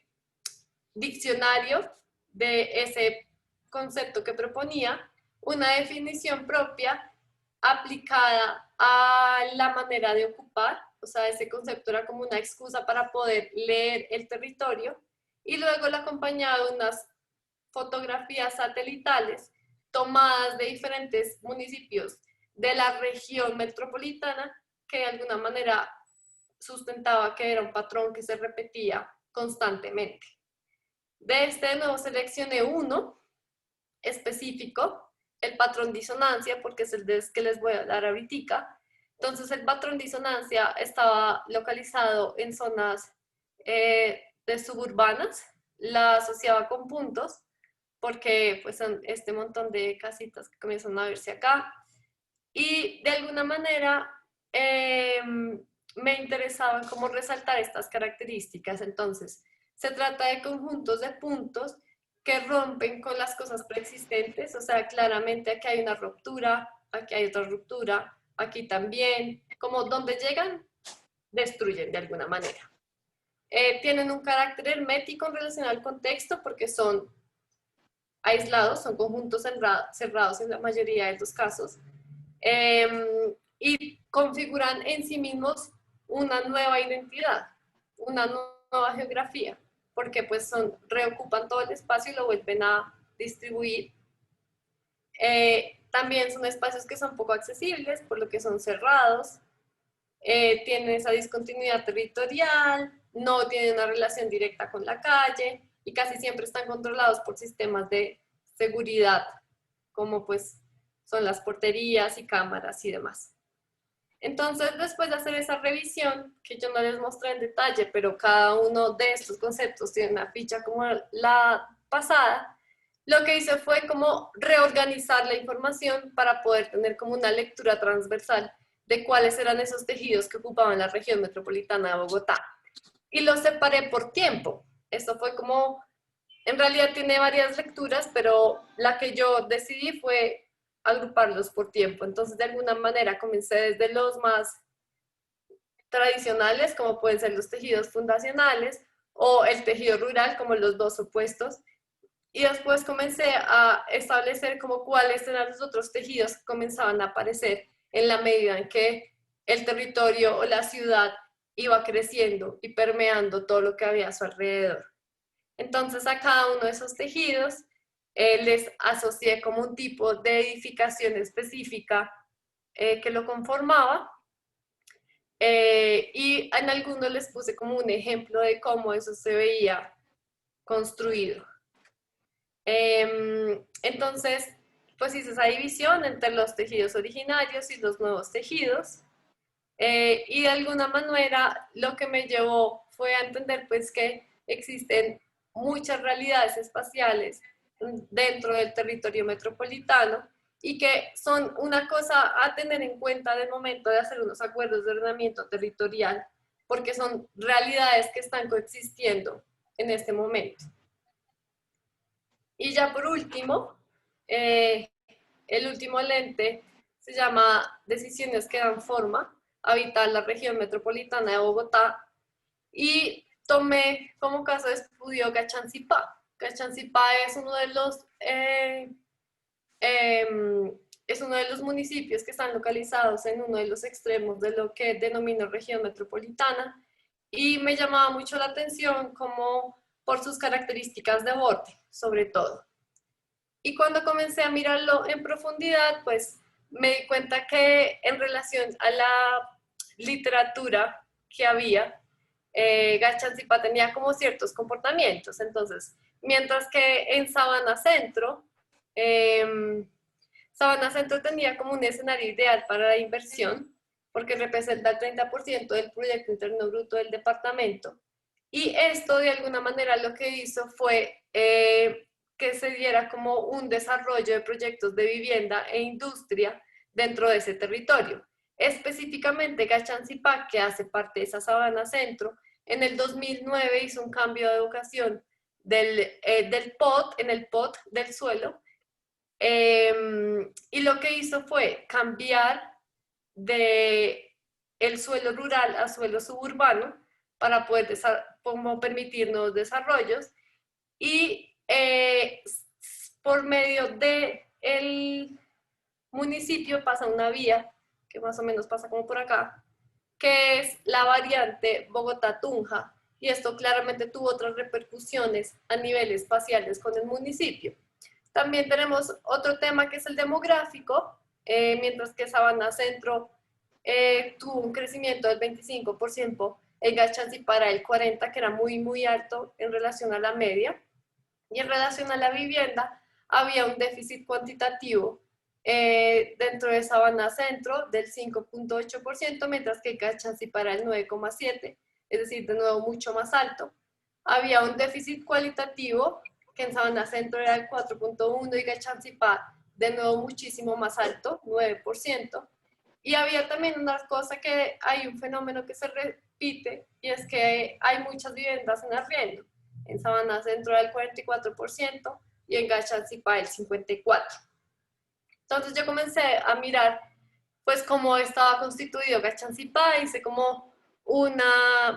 diccionario de ese concepto que proponía, una definición propia aplicada a la manera de ocupar, o sea, ese concepto era como una excusa para poder leer el territorio, y luego la acompañaba de unas fotografías satelitales tomadas de diferentes municipios de la región metropolitana que de alguna manera sustentaba que era un patrón que se repetía constantemente. De este de nuevo seleccioné uno específico, el patrón disonancia, porque es el que les voy a dar ahorita. Entonces el patrón disonancia estaba localizado en zonas de suburbanas, la asociaba con puntos, porque pues son este montón de casitas que comienzan a verse acá, y de alguna manera me interesaba cómo resaltar estas características. Entonces se trata de conjuntos de puntos que rompen con las cosas preexistentes, o sea, claramente aquí hay una ruptura, aquí hay otra ruptura, aquí también, como donde llegan, destruyen de alguna manera. Tienen un carácter hermético en relación al contexto porque son aislados, son conjuntos cerrados en la mayoría de los casos, y configuran en sí mismos una nueva identidad, una nueva geografía, porque pues reocupan todo el espacio y lo vuelven a distribuir. También son espacios que son poco accesibles, por lo que son cerrados, tienen esa discontinuidad territorial, no tienen una relación directa con la calle y casi siempre están controlados por sistemas de seguridad, como pues son las porterías y cámaras y demás. Entonces, después de hacer esa revisión, que yo no les mostré en detalle, pero cada uno de estos conceptos tiene una ficha como la pasada, lo que hice fue como reorganizar la información para poder tener como una lectura transversal de cuáles eran esos tejidos que ocupaban la región metropolitana de Bogotá. Y los separé por tiempo. Esto fue como, en realidad tiene varias lecturas, pero la que yo decidí fue agruparlos por tiempo. Entonces, de alguna manera, comencé desde los más tradicionales, como pueden ser los tejidos fundacionales, o el tejido rural, como los dos opuestos, y después comencé a establecer como cuáles eran los otros tejidos que comenzaban a aparecer en la medida en que el territorio o la ciudad iba creciendo y permeando todo lo que había a su alrededor. Entonces a cada uno de esos tejidos les asocié como un tipo de edificación específica que lo conformaba, y en algunos les puse como un ejemplo de cómo eso se veía construido. Entonces, pues hice esa división entre los tejidos originarios y los nuevos tejidos, y de alguna manera lo que me llevó fue a entender pues que existen muchas realidades espaciales dentro del territorio metropolitano y que son una cosa a tener en cuenta del momento de hacer unos acuerdos de ordenamiento territorial, porque son realidades que están coexistiendo en este momento. Y ya por último, el último lente se llama Decisiones que dan forma, habitar la región metropolitana de Bogotá, y tomé como caso de estudio Gachancipá. Gachancipá es uno de los municipios que están localizados en uno de los extremos de lo que denomino región metropolitana, y me llamaba mucho la atención como por sus características de borde, sobre todo. Y cuando comencé a mirarlo en profundidad, pues me di cuenta que en relación a la literatura que había, Gachancipá tenía como ciertos comportamientos. Entonces, mientras que en Sabana Centro tenía como un escenario ideal para la inversión, porque representa el 30% del Producto Interno Bruto del departamento. Y esto de alguna manera lo que hizo fue que se diera como un desarrollo de proyectos de vivienda e industria dentro de ese territorio. Específicamente Gachancipá, que hace parte de esa Sabana Centro, en el 2009 hizo un cambio de vocación del POT, en el POT del suelo, y lo que hizo fue cambiar de el suelo rural a suelo suburbano para poder como permitir nuevos desarrollos, y por medio del municipio pasa una vía que más o menos pasa como por acá, que es la variante Bogotá-Tunja, y esto claramente tuvo otras repercusiones a nivel espaciales con el municipio. También tenemos otro tema que es el demográfico, mientras que Sabana Centro tuvo un crecimiento del 25%, en Gachancipá el 40%, que era muy, muy alto en relación a la media. Y en relación a la vivienda, había un déficit cuantitativo dentro de Sabana Centro del 5.8%, mientras que Gachancipá el 9.7%, es decir, de nuevo mucho más alto. Había un déficit cualitativo que en Sabana Centro era el 4.1% y Gachancipá de nuevo muchísimo más alto, 9%. Y había también una cosa, que hay un fenómeno que se repite, y es que hay muchas viviendas en arriendo. En Sabana Centro era el 44% y en Gachancipá el 54%. Entonces yo comencé a mirar pues cómo estaba constituido Gachancipá, hice como un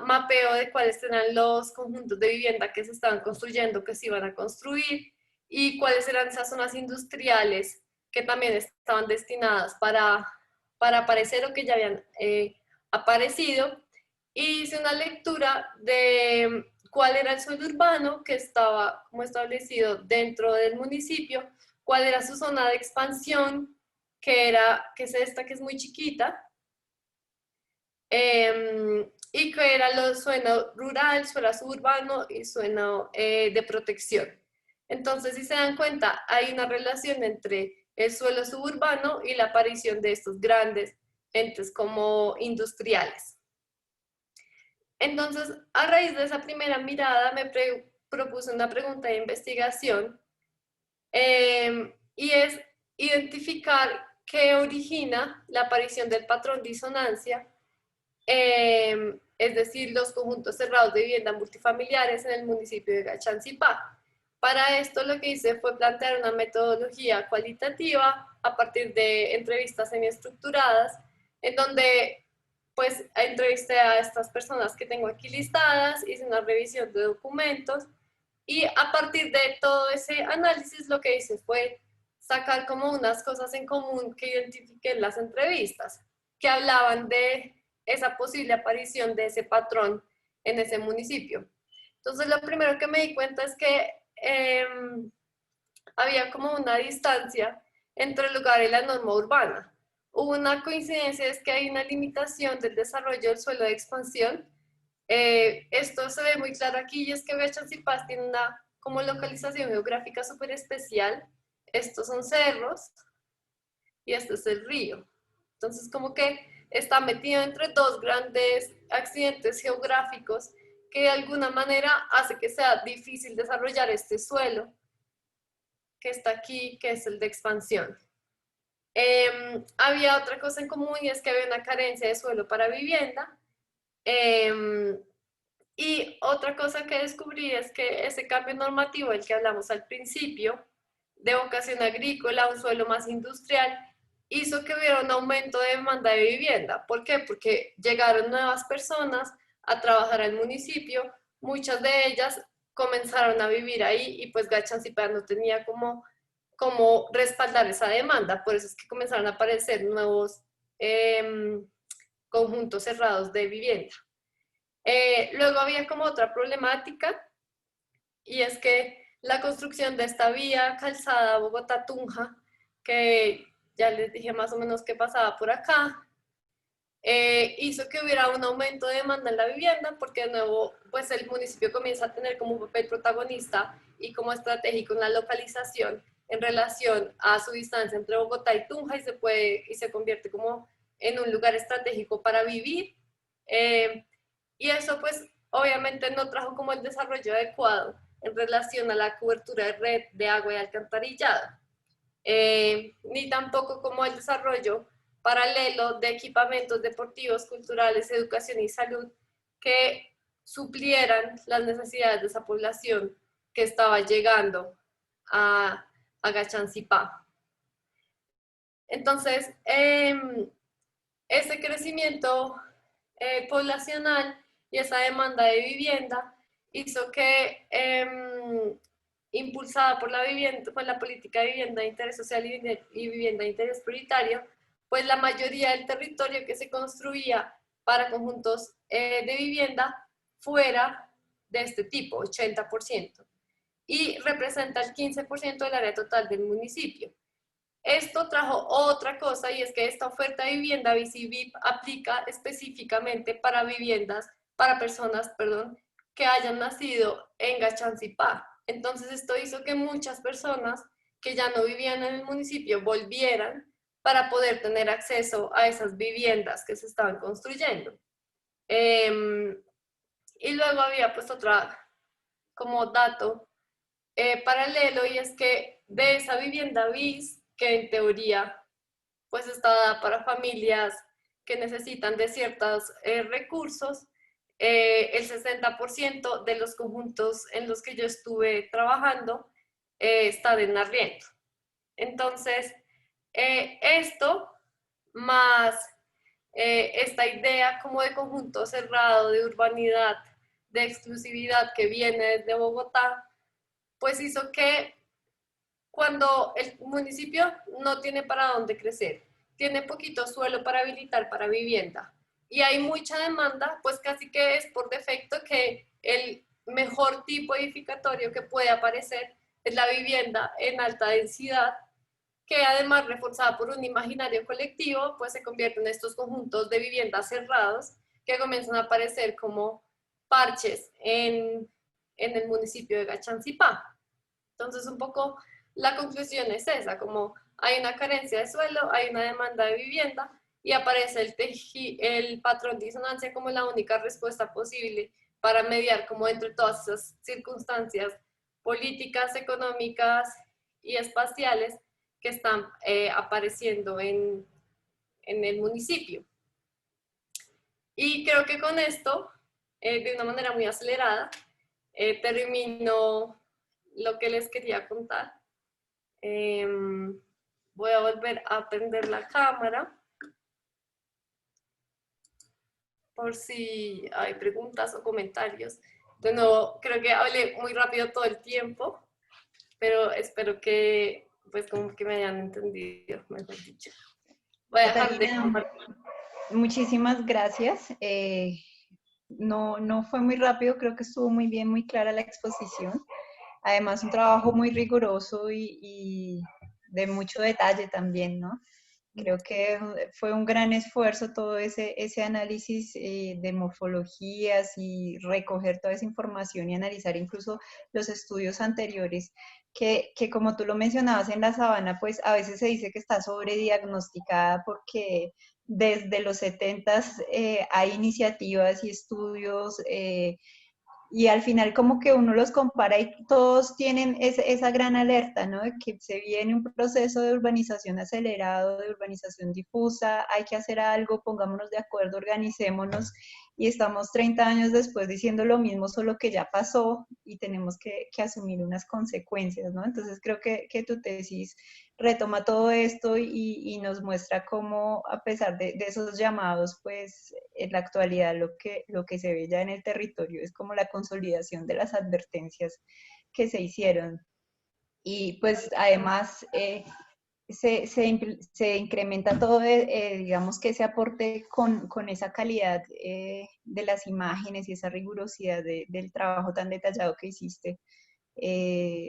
mapeo de cuáles eran los conjuntos de vivienda que se estaban construyendo, que se iban a construir, y cuáles eran esas zonas industriales que también estaban destinadas para aparecer o que ya habían aparecido. Y hice una lectura de cuál era el suelo urbano que estaba como establecido dentro del municipio, cuál era su zona de expansión, que es esta, que es muy chiquita, y que era el suelo rural, suelo suburbano y suelo de protección. Entonces, si se dan cuenta, hay una relación entre el suelo suburbano y la aparición de estos grandes entes como industriales. Entonces, a raíz de esa primera mirada, me propuse una pregunta de investigación, y es identificar qué origina la aparición del patrón disonancia, es decir, los conjuntos cerrados de vivienda multifamiliares en el municipio de Gachancipá. Para esto lo que hice fue plantear una metodología cualitativa a partir de entrevistas semiestructuradas, en donde pues entrevisté a estas personas que tengo aquí listadas, hice una revisión de documentos Y a partir de todo ese análisis lo que hice fue sacar como unas cosas en común que identifiqué en las entrevistas, que hablaban de esa posible aparición de ese patrón en ese municipio. Entonces lo primero que me di cuenta es que había como una distancia entre el lugar y la norma urbana. Hubo una coincidencia, es que hay una limitación del desarrollo del suelo de expansión. Esto se ve muy claro aquí, y es que Guachancipás tiene una como localización geográfica súper especial. Estos son cerros y este es el río. Entonces como que está metido entre dos grandes accidentes geográficos que de alguna manera hace que sea difícil desarrollar este suelo que está aquí, que es el de expansión. Había otra cosa en común, y es que había una carencia de suelo para vivienda. Y otra cosa que descubrí es que ese cambio normativo del que hablamos al principio, de vocación agrícola a un suelo más industrial, hizo que hubiera un aumento de demanda de vivienda. ¿Por qué? Porque llegaron nuevas personas a trabajar al municipio, muchas de ellas comenzaron a vivir ahí, y pues Gachancipá no tenía como respaldar esa demanda. Por eso es que comenzaron a aparecer nuevos conjuntos cerrados de vivienda. Luego había como otra problemática, y es que la construcción de esta vía calzada Bogotá-Tunja, que ya les dije más o menos qué pasaba por acá, hizo que hubiera un aumento de demanda en la vivienda, porque de nuevo pues el municipio comienza a tener como un papel protagonista y como estratégico en la localización en relación a su distancia entre Bogotá y Tunja, y se convierte como en un lugar estratégico para vivir. Y eso pues obviamente no trajo como el desarrollo adecuado en relación a la cobertura de red de agua y alcantarillado, ni tampoco como el desarrollo paralelo de equipamientos deportivos, culturales, educación y salud que suplieran las necesidades de esa población que estaba llegando a Gachancipá. Entonces, ese crecimiento poblacional y esa demanda de vivienda hizo que, impulsada por la vivienda, por la política de vivienda de interés social y vivienda de interés prioritario, pues la mayoría del territorio que se construía para conjuntos de vivienda fuera de este tipo, 80%, y representa el 15% del área total del municipio. Esto trajo otra cosa, y es que esta oferta de vivienda VICIVIP aplica específicamente para personas, que hayan nacido en Gachancipá. Entonces esto hizo que muchas personas que ya no vivían en el municipio volvieran para poder tener acceso a esas viviendas que se estaban construyendo. Y luego había pues otra como dato paralelo, y es que de esa vivienda BIS, que en teoría pues está dada para familias que necesitan de ciertos recursos, el 60% de los conjuntos en los que yo estuve trabajando están en arriendo. Entonces, esto más esta idea como de conjunto cerrado, de urbanidad, de exclusividad que viene desde Bogotá, pues hizo que cuando el municipio no tiene para dónde crecer, tiene poquito suelo para habilitar para vivienda y hay mucha demanda, pues casi que es por defecto que el mejor tipo edificatorio que puede aparecer es la vivienda en alta densidad, que además reforzada por un imaginario colectivo, pues se convierte en estos conjuntos de viviendas cerrados que comienzan a aparecer como parches en el municipio de Gachancipá. Entonces, un poco la conclusión es esa, como hay una carencia de suelo, hay una demanda de vivienda, y aparece el patrón de disonancia como la única respuesta posible para mediar como entre todas esas circunstancias políticas, económicas y espaciales que están apareciendo en el municipio. Y creo que con esto, de una manera muy acelerada, termino lo que les quería contar. Voy a volver a prender la cámara por si hay preguntas o comentarios De nuevo, creo que hablé muy rápido todo el tiempo, pero espero que, pues, como que me hayan entendido, mejor dicho. Voy a dejar de Catalina, compartir. muchísimas gracias. No fue muy rápido, creo que estuvo muy bien, muy clara la exposición. Además, un trabajo muy riguroso y de mucho detalle también, ¿no? Creo que fue un gran esfuerzo todo ese análisis de morfologías y recoger toda esa información y analizar incluso los estudios anteriores, que como tú lo mencionabas en la sabana, pues a veces se dice que está sobrediagnosticada porque desde los 70s hay iniciativas y estudios y al final como que uno los compara y todos tienen esa gran alerta, ¿no? De que se viene un proceso de urbanización acelerado, de urbanización difusa, hay que hacer algo, pongámonos de acuerdo, organicémonos y estamos 30 años después diciendo lo mismo, solo que ya pasó y tenemos que asumir unas consecuencias, ¿no? Entonces creo que tu tesis retoma todo esto y nos muestra cómo, a pesar de esos llamados, pues en la actualidad lo que se ve ya en el territorio es como la consolidación de las advertencias que se hicieron. Y pues además se incrementa todo, digamos que ese aporte con esa calidad de las imágenes y esa rigurosidad del trabajo tan detallado que hiciste.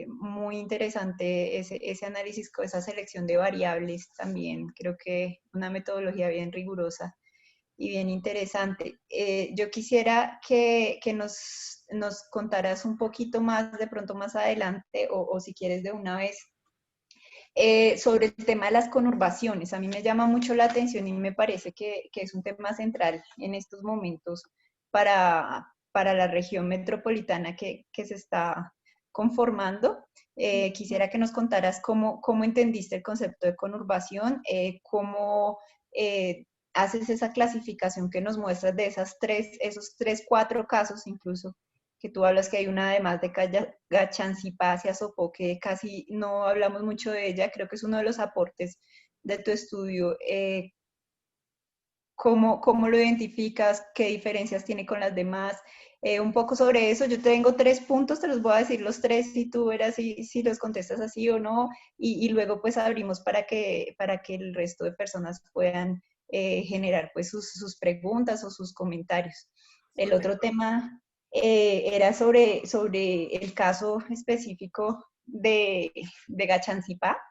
Muy interesante ese análisis con esa selección de variables también. Creo que una metodología bien rigurosa y bien interesante. Yo quisiera que nos contaras un poquito más, de pronto más adelante, o si quieres de una vez, sobre el tema de las conurbaciones. A mí me llama mucho la atención y me parece que es un tema central en estos momentos para la región metropolitana que se está conformando. Quisiera que nos contaras cómo entendiste el concepto de conurbación, cómo haces esa clasificación que nos muestras de esos tres, cuatro casos incluso que tú hablas que hay una además de Gachanzipá hacia Sopó, que casi no hablamos mucho de ella, creo que es uno de los aportes de tu estudio. ¿Cómo lo identificas? ¿Qué diferencias tiene con las demás? Un poco sobre eso, yo tengo 3 puntos, te los voy a decir los tres y tú verás si los contestas así o no, y luego pues abrimos para que el resto de personas puedan generar pues sus preguntas o sus comentarios. El Súper. otro tema era sobre el caso específico de Gachanzipá,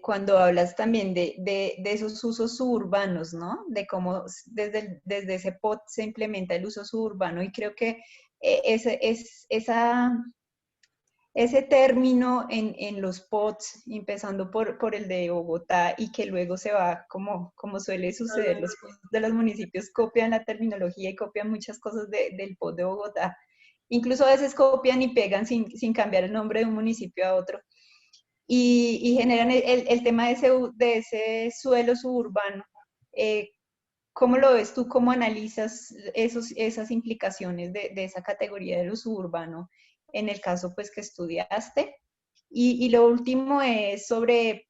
cuando hablas también de esos usos suburbanos, ¿no? De cómo desde ese POT se implementa el uso suburbano y creo que ese término en los POTs, empezando por el de Bogotá y que luego se va, como suele suceder, los POTs de los municipios copian la terminología y copian muchas cosas del POT de Bogotá. Incluso a veces copian y pegan sin cambiar el nombre de un municipio a otro y generan el tema de ese suelo suburbano. ¿Cómo lo ves tú? ¿Cómo analizas esas implicaciones de esa categoría de lo suburbano en el caso pues que estudiaste? Y lo último es sobre,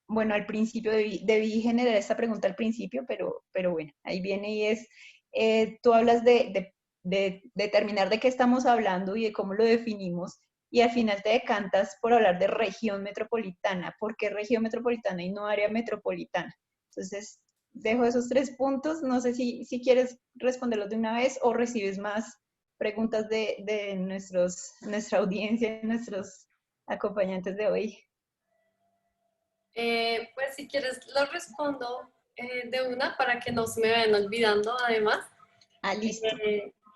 bueno, al principio debí generar esta pregunta al principio, pero bueno, ahí viene y es, tú hablas de determinar de qué estamos hablando y de cómo lo definimos, y al final te decantas por hablar de región metropolitana. ¿Por qué región metropolitana y no área metropolitana? Entonces, dejo esos 3 puntos. No sé si quieres responderlos de una vez o recibes más preguntas de nuestra audiencia, nuestros acompañantes de hoy. Pues si quieres lo respondo de una para que no se me vayan olvidando además. Ah, listo.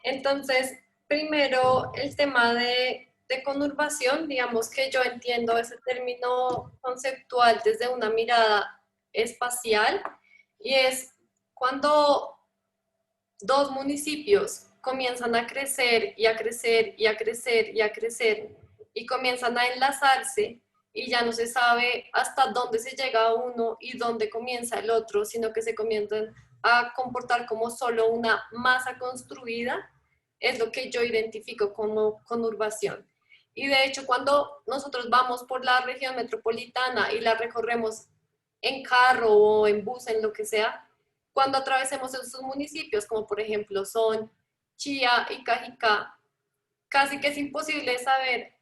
Entonces, primero el tema de conurbación, digamos que yo entiendo ese término conceptual desde una mirada espacial y es cuando dos municipios comienzan a crecer y a crecer y a crecer y a crecer y comienzan a enlazarse y ya no se sabe hasta dónde se llega uno y dónde comienza el otro, sino que se comienzan a comportar como solo una masa construida, es lo que yo identifico como conurbación. Y de hecho, cuando nosotros vamos por la región metropolitana y la recorremos en carro o en bus, en lo que sea, cuando atravesemos esos municipios, como por ejemplo son Chía y Cajicá, casi que es imposible saber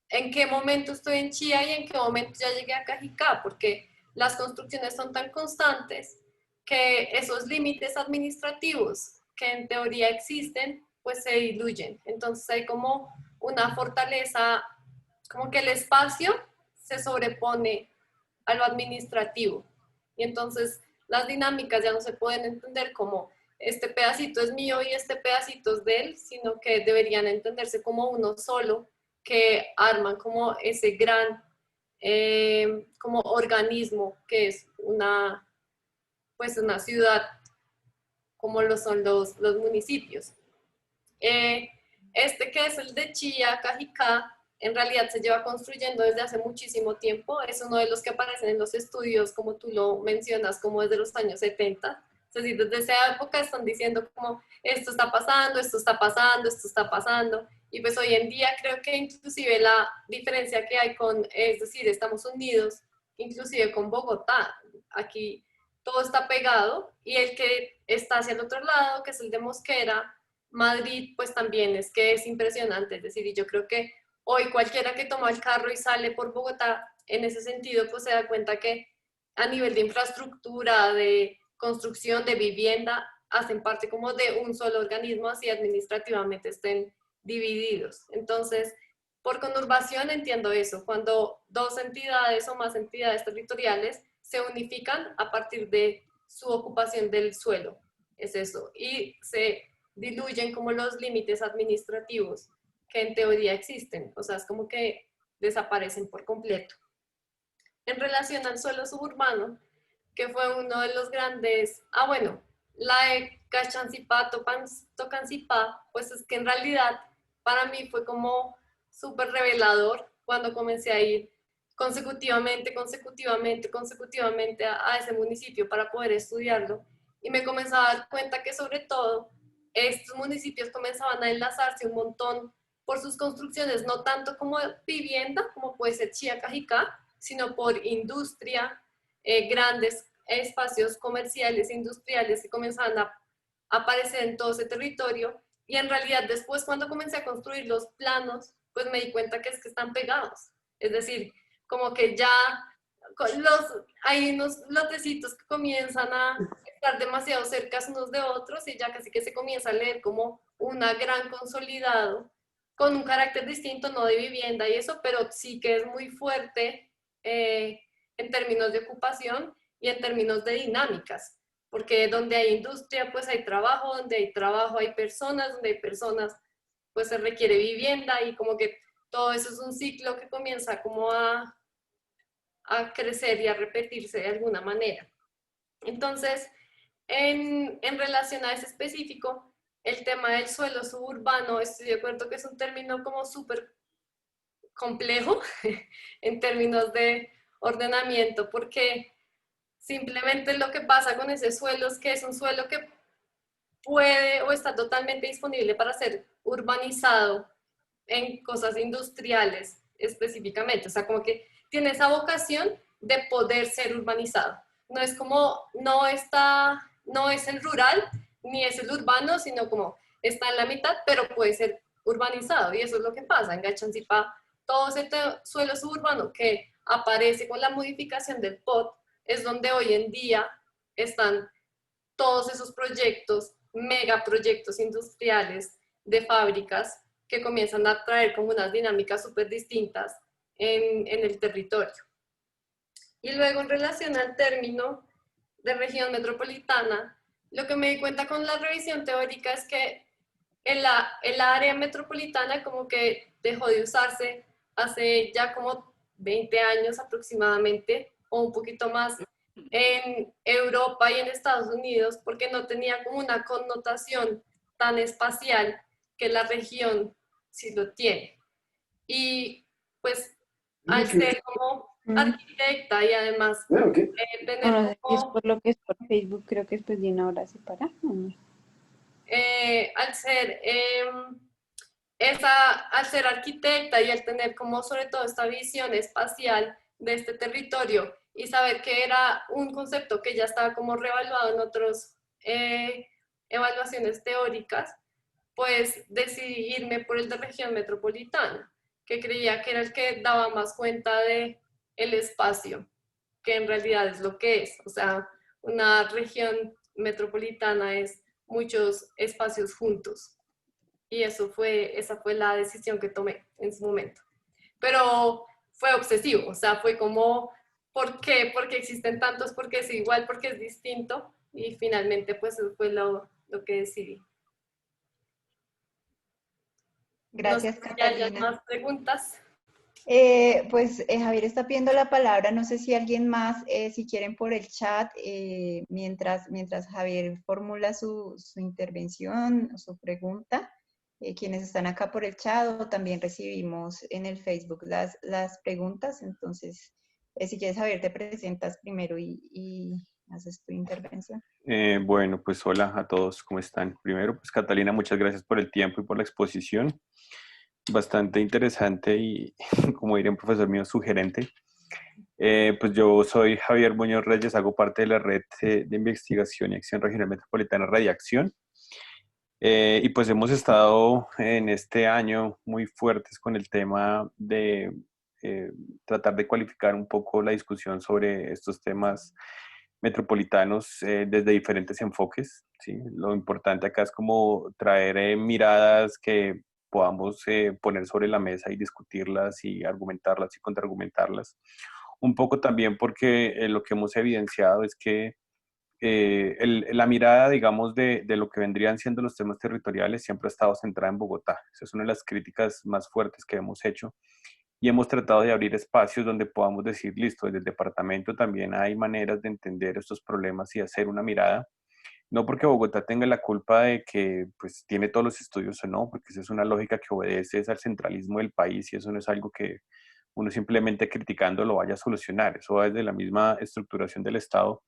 en qué momento estoy en Chía y en qué momento ya llegué a Cajicá, porque las construcciones son tan constantes que esos límites administrativos que en teoría existen, pues se diluyen. Entonces hay como una fortaleza, como que el espacio se sobrepone a lo administrativo. Y entonces las dinámicas ya no se pueden entender como este pedacito es mío y este pedacito es de él, sino que deberían entenderse como uno solo, que arman como ese gran como organismo que es pues una ciudad, como lo son los municipios. Eh, este que es el de Chía, Cajicá, en realidad se lleva construyendo desde hace muchísimo tiempo. Es uno de los que aparecen en los estudios, como tú lo mencionas, como desde los años 70. Es decir, desde esa época están diciendo como esto está pasando, esto está pasando, esto está pasando. Y pues hoy en día creo que inclusive la diferencia que hay es decir, estamos unidos, inclusive con Bogotá. Aquí todo está pegado y el que está hacia el otro lado, que es el de Mosquera, Madrid, pues también es que es impresionante. Es decir, y yo creo que hoy cualquiera que toma el carro y sale por Bogotá, en ese sentido, pues se da cuenta que a nivel de infraestructura, de construcción, de vivienda, hacen parte como de un solo organismo, así administrativamente estén divididos. Entonces, por conurbación entiendo eso, cuando dos entidades o más entidades territoriales se unifican a partir de su ocupación del suelo, es eso, y se diluyen como los límites administrativos que en teoría existen, o sea, es como que desaparecen por completo. En relación al suelo suburbano, que fue uno de los grandes, bueno, la de Cachancipá, Tocancipá, pues es que en realidad para mí fue como súper revelador cuando comencé a ir consecutivamente a ese municipio para poder estudiarlo y me comenzaba a dar cuenta que sobre todo estos municipios comenzaban a enlazarse un montón por sus construcciones, no tanto como vivienda, como puede ser Chía, Cajicá, sino por industria, grandes espacios comerciales, industriales que comenzaban a aparecer en todo ese territorio. Y en realidad después cuando comencé a construir los planos, pues me di cuenta que es que están pegados. Es decir, como que ya hay unos lotecitos que comienzan a estar demasiado cerca unos de otros y ya casi que se comienza a leer como una gran consolidado con un carácter distinto, no de vivienda y eso, pero sí que es muy fuerte en términos de ocupación y en términos de dinámicas, porque donde hay industria pues hay trabajo, donde hay trabajo hay personas, donde hay personas pues se requiere vivienda y como que todo eso es un ciclo que comienza como a crecer y a repetirse de alguna manera. Entonces, en relación a ese específico, el tema del suelo suburbano, estoy de acuerdo que es un término como súper complejo en términos de ordenamiento, porque simplemente lo que pasa con ese suelo es que es un suelo que puede o está totalmente disponible para ser urbanizado en cosas industriales específicamente, o sea, como que tiene esa vocación de poder ser urbanizado. No es como, no es el rural ni es el urbano, sino como está en la mitad, pero puede ser urbanizado. Y eso es lo que pasa en Gachancipá. Todo ese suelo suburbano que aparece con la modificación del POT es donde hoy en día están todos esos proyectos, megaproyectos industriales de fábricas que comienzan a traer como unas dinámicas súper distintas en el territorio. Y luego en relación al término de región metropolitana, lo que me di cuenta con la revisión teórica es que el área metropolitana como que dejó de usarse hace ya como 20 años aproximadamente, o un poquito más, en Europa y en Estados Unidos, porque no tenía como una connotación tan espacial que la región sí lo tiene. Y pues al ser como arquitecta y además tener Bueno, si es como por lo que es por Facebook, creo que después de una hora se para. al ser al ser arquitecta y al tener como sobre todo esta visión espacial de este territorio y saber que era un concepto que ya estaba como revaluado en otras evaluaciones teóricas, pues decidí irme por el de región metropolitana, que creía que era el que daba más cuenta de el espacio, que en realidad es lo que es. O sea, una región metropolitana es muchos espacios juntos. Y esa fue la decisión que tomé en su momento. Pero fue obsesivo, o sea, fue como, ¿por qué? Porque existen tantos, porque es igual, porque es distinto. Y finalmente, pues, eso fue lo que decidí. No sé Gracias, si hayan Catalina. más preguntas. Pues Javier está pidiendo la palabra. No sé si alguien más, si quieren por el chat, mientras Javier formula su intervención o su pregunta. Quienes están acá por el chat o también recibimos en el Facebook las preguntas. Entonces, si quieres, Javier, te presentas primero y haces tu intervención. Bueno, pues hola a todos, ¿cómo están? Primero, pues Catalina, muchas gracias por el tiempo y por la exposición. Bastante interesante y, como diría un profesor mío, sugerente. Pues yo soy Javier Muñoz Reyes, hago parte de la red de investigación y acción regional metropolitana Radiacción. Y pues hemos estado en este año muy fuertes con el tema de tratar de cualificar un poco la discusión sobre estos temas metropolitanos desde diferentes enfoques, ¿sí? Lo importante acá es como traer miradas que podamos poner sobre la mesa y discutirlas y argumentarlas y contraargumentarlas. Un poco también porque lo que hemos evidenciado es que la mirada, digamos, de lo que vendrían siendo los temas territoriales siempre ha estado centrada en Bogotá. Esa es una de las críticas más fuertes que hemos hecho y hemos tratado de abrir espacios donde podamos decir, listo, desde el departamento también hay maneras de entender estos problemas y hacer una mirada. No porque Bogotá tenga la culpa de que pues tiene todos los estudios o no, porque esa es una lógica que obedece al centralismo del país y eso no es algo que uno simplemente criticando lo vaya a solucionar. Eso va desde la misma estructuración del Estado.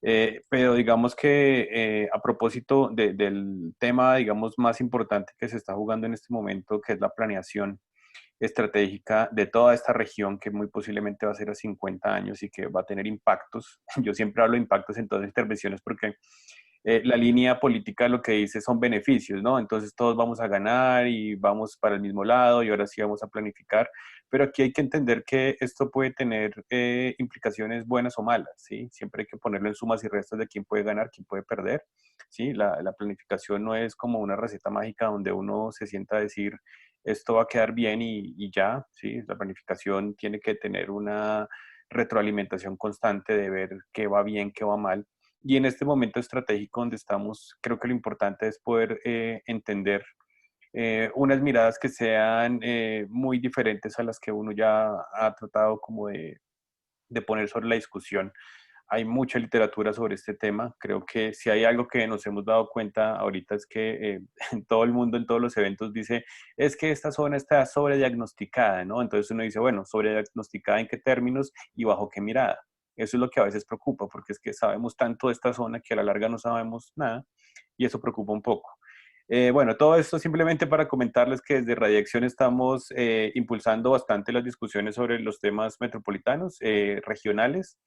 Pero digamos que a propósito del tema, digamos, más importante que se está jugando en este momento, que es la planeación estratégica de toda esta región, que muy posiblemente va a ser a 50 años y que va a tener impactos. Yo siempre hablo de impactos en todas las intervenciones porque la línea política lo que dice son beneficios, ¿no? Entonces todos vamos a ganar y vamos para el mismo lado y ahora sí vamos a planificar, pero aquí hay que entender que esto puede tener implicaciones buenas o malas, ¿sí? Siempre hay que ponerlo en sumas y restas de quién puede ganar, quién puede perder, ¿sí? La planificación no es como una receta mágica donde uno se sienta a decir esto va a quedar bien y ya, ¿sí? La planificación tiene que tener una retroalimentación constante de ver qué va bien, qué va mal. Y en este momento estratégico donde estamos, creo que lo importante es poder entender unas miradas que sean muy diferentes a las que uno ya ha tratado como de poner sobre la discusión. Hay mucha literatura sobre este tema. Creo que si hay algo que nos hemos dado cuenta ahorita es que todo el mundo en todos los eventos dice, es que esta zona está sobrediagnosticada, ¿no? Entonces uno dice, bueno, ¿sobrediagnosticada en qué términos y bajo qué mirada? Eso es lo que a veces preocupa, porque es que sabemos tanto de esta zona que a la larga no sabemos nada y eso preocupa un poco. Bueno, todo esto simplemente para comentarles que desde Radiacción estamos impulsando bastante las discusiones sobre los temas metropolitanos, regionales,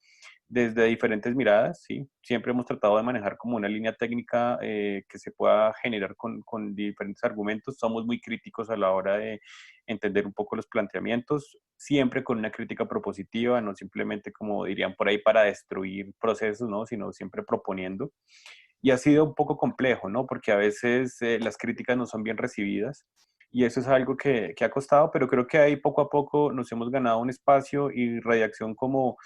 desde diferentes miradas, ¿sí? Siempre hemos tratado de manejar como una línea técnica que se pueda generar con diferentes argumentos. Somos muy críticos a la hora de entender un poco los planteamientos, siempre con una crítica propositiva, no simplemente como dirían por ahí para destruir procesos, ¿no? Sino siempre proponiendo. Y ha sido un poco complejo, ¿no? Porque a veces las críticas no son bien recibidas y eso es algo que ha costado, pero creo que ahí poco a poco nos hemos ganado un espacio y Radiacción como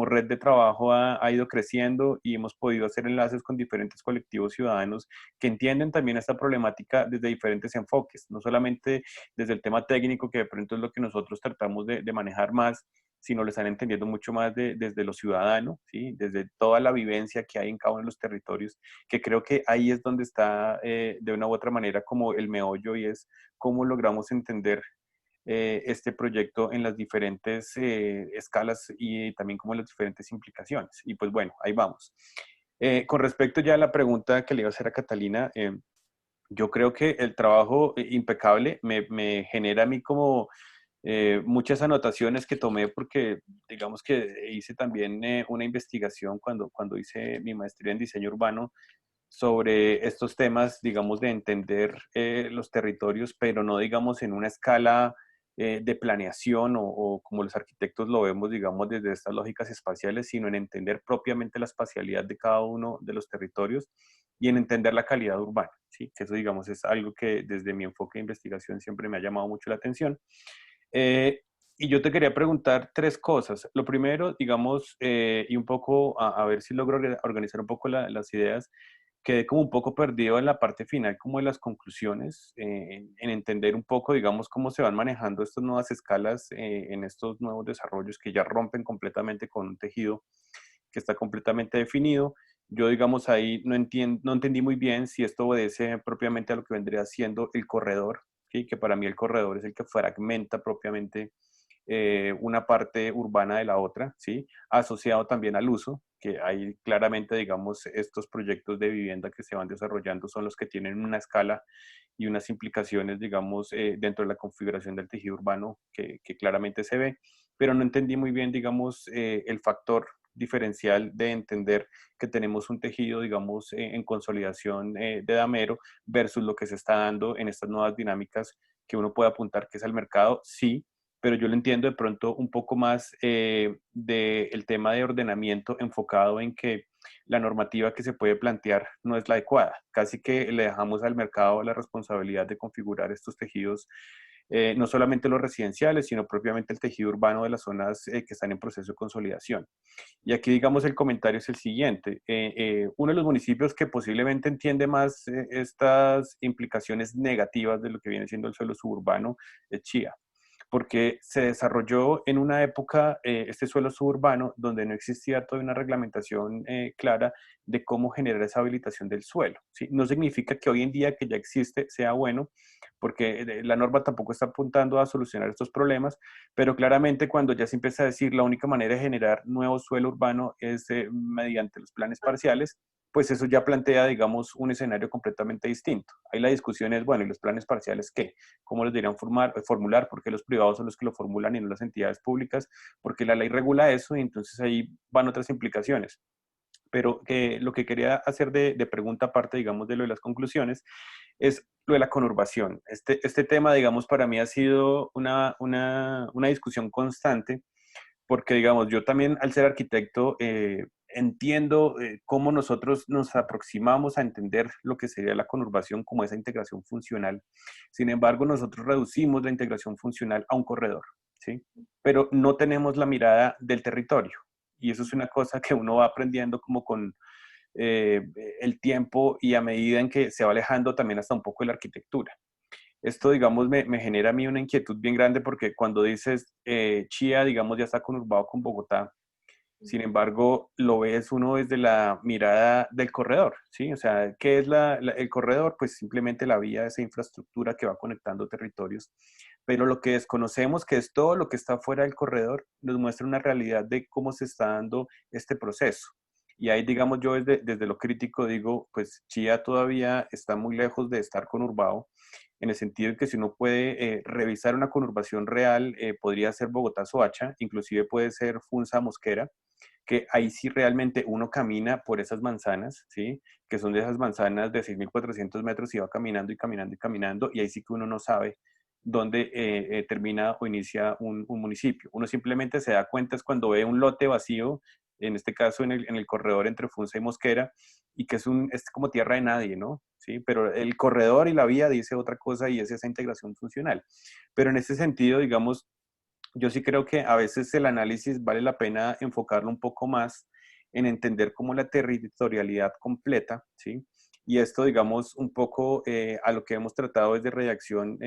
red de trabajo ha ido creciendo y hemos podido hacer enlaces con diferentes colectivos ciudadanos que entienden también esta problemática desde diferentes enfoques, no solamente desde el tema técnico, que de pronto es lo que nosotros tratamos de manejar más, sino lo están entendiendo mucho más desde lo ciudadano, ¿sí? Desde toda la vivencia que hay en cada uno de los territorios, que creo que ahí es donde está de una u otra manera como el meollo y es cómo logramos entender este proyecto en las diferentes escalas y también como en las diferentes implicaciones. Y pues bueno, ahí vamos. Con respecto ya a la pregunta que le iba a hacer a Catalina, yo creo que el trabajo impecable me genera a mí como muchas anotaciones que tomé porque digamos que hice también una investigación cuando hice mi maestría en diseño urbano sobre estos temas, digamos, de entender los territorios, pero no, digamos, en una escala de planeación o como los arquitectos lo vemos, digamos, desde estas lógicas espaciales, sino en entender propiamente la espacialidad de cada uno de los territorios y en entender la calidad urbana, ¿sí? Que eso, digamos, es algo que desde mi enfoque de investigación siempre me ha llamado mucho la atención. Eh, y yo te quería preguntar tres cosas. Lo primero, digamos, y un poco a ver si logro organizar un poco las ideas, quedé como un poco perdido en la parte final, como de las conclusiones, en entender un poco, digamos, cómo se van manejando estas nuevas escalas en estos nuevos desarrollos que ya rompen completamente con un tejido que está completamente definido. Yo, digamos, ahí no entendí muy bien si esto obedece propiamente a lo que vendría siendo el corredor, ¿sí? Que para mí el corredor es el que fragmenta propiamente una parte urbana de la otra, ¿sí? Asociado también al uso, que ahí claramente, digamos, estos proyectos de vivienda que se van desarrollando son los que tienen una escala y unas implicaciones, digamos, dentro de la configuración del tejido urbano que claramente se ve, pero no entendí muy bien, digamos, el factor diferencial de entender que tenemos un tejido, digamos, en consolidación de damero versus lo que se está dando en estas nuevas dinámicas que uno puede apuntar que es al mercado, sí, pero yo lo entiendo de pronto un poco más del tema de ordenamiento enfocado en que la normativa que se puede plantear no es la adecuada. Casi que le dejamos al mercado la responsabilidad de configurar estos tejidos, no solamente los residenciales, sino propiamente el tejido urbano de las zonas que están en proceso de consolidación. Y aquí, digamos, el comentario es el siguiente. Uno de los municipios que posiblemente entiende más estas implicaciones negativas de lo que viene siendo el suelo suburbano es Chía, porque se desarrolló en una época este suelo suburbano donde no existía toda una reglamentación clara de cómo generar esa habilitación del suelo, ¿sí? No significa que hoy en día que ya existe sea bueno, porque la norma tampoco está apuntando a solucionar estos problemas, pero claramente cuando ya se empieza a decir la única manera de generar nuevo suelo urbano es mediante los planes parciales, pues eso ya plantea, digamos, un escenario completamente distinto. Ahí la discusión es, bueno, ¿y los planes parciales qué? ¿Cómo los deberían formular? Porque los privados son los que lo formulan y no las entidades públicas, porque la ley regula eso y entonces ahí van otras implicaciones. Pero lo que quería hacer de pregunta aparte, digamos, de lo de las conclusiones, es lo de la conurbación. Este tema, digamos, para mí ha sido una discusión constante porque, digamos, yo también al ser arquitecto entiendo cómo nosotros nos aproximamos a entender lo que sería la conurbación como esa integración funcional. Sin embargo, nosotros reducimos la integración funcional a un corredor, ¿sí? Pero no tenemos la mirada del territorio. Y eso es una cosa que uno va aprendiendo como con eh, el tiempo y a medida en que se va alejando también hasta un poco de la arquitectura. Esto, digamos, me genera a mí una inquietud bien grande porque cuando dices Chía, digamos, ya está conurbado con Bogotá, sin embargo, lo ves uno desde la mirada del corredor, ¿sí? O sea, ¿qué es el corredor? Pues simplemente la vía, esa infraestructura que va conectando territorios. Pero lo que desconocemos, que es todo lo que está fuera del corredor, nos muestra una realidad de cómo se está dando este proceso. Y ahí, digamos, yo desde lo crítico digo, pues Chía todavía está muy lejos de estar conurbado, en el sentido de que si uno puede revisar una conurbación real, podría ser Bogotá-Soacha, inclusive puede ser Funza-Mosquera, que ahí sí realmente uno camina por esas manzanas, ¿sí? Que son de esas manzanas de 6.400 metros y va caminando y caminando y caminando, y ahí sí que uno no sabe dónde termina o inicia un municipio. Uno simplemente se da cuenta es cuando ve un lote vacío, en este caso en el corredor entre Funza y Mosquera, y que es como tierra de nadie, ¿no? Sí, pero el corredor y la vía dice otra cosa y es esa integración funcional. Pero en ese sentido, digamos, yo sí creo que a veces el análisis vale la pena enfocarlo un poco más en entender cómo la territorialidad completa, ¿sí? Y esto, digamos, un poco a lo que hemos tratado desde redacción,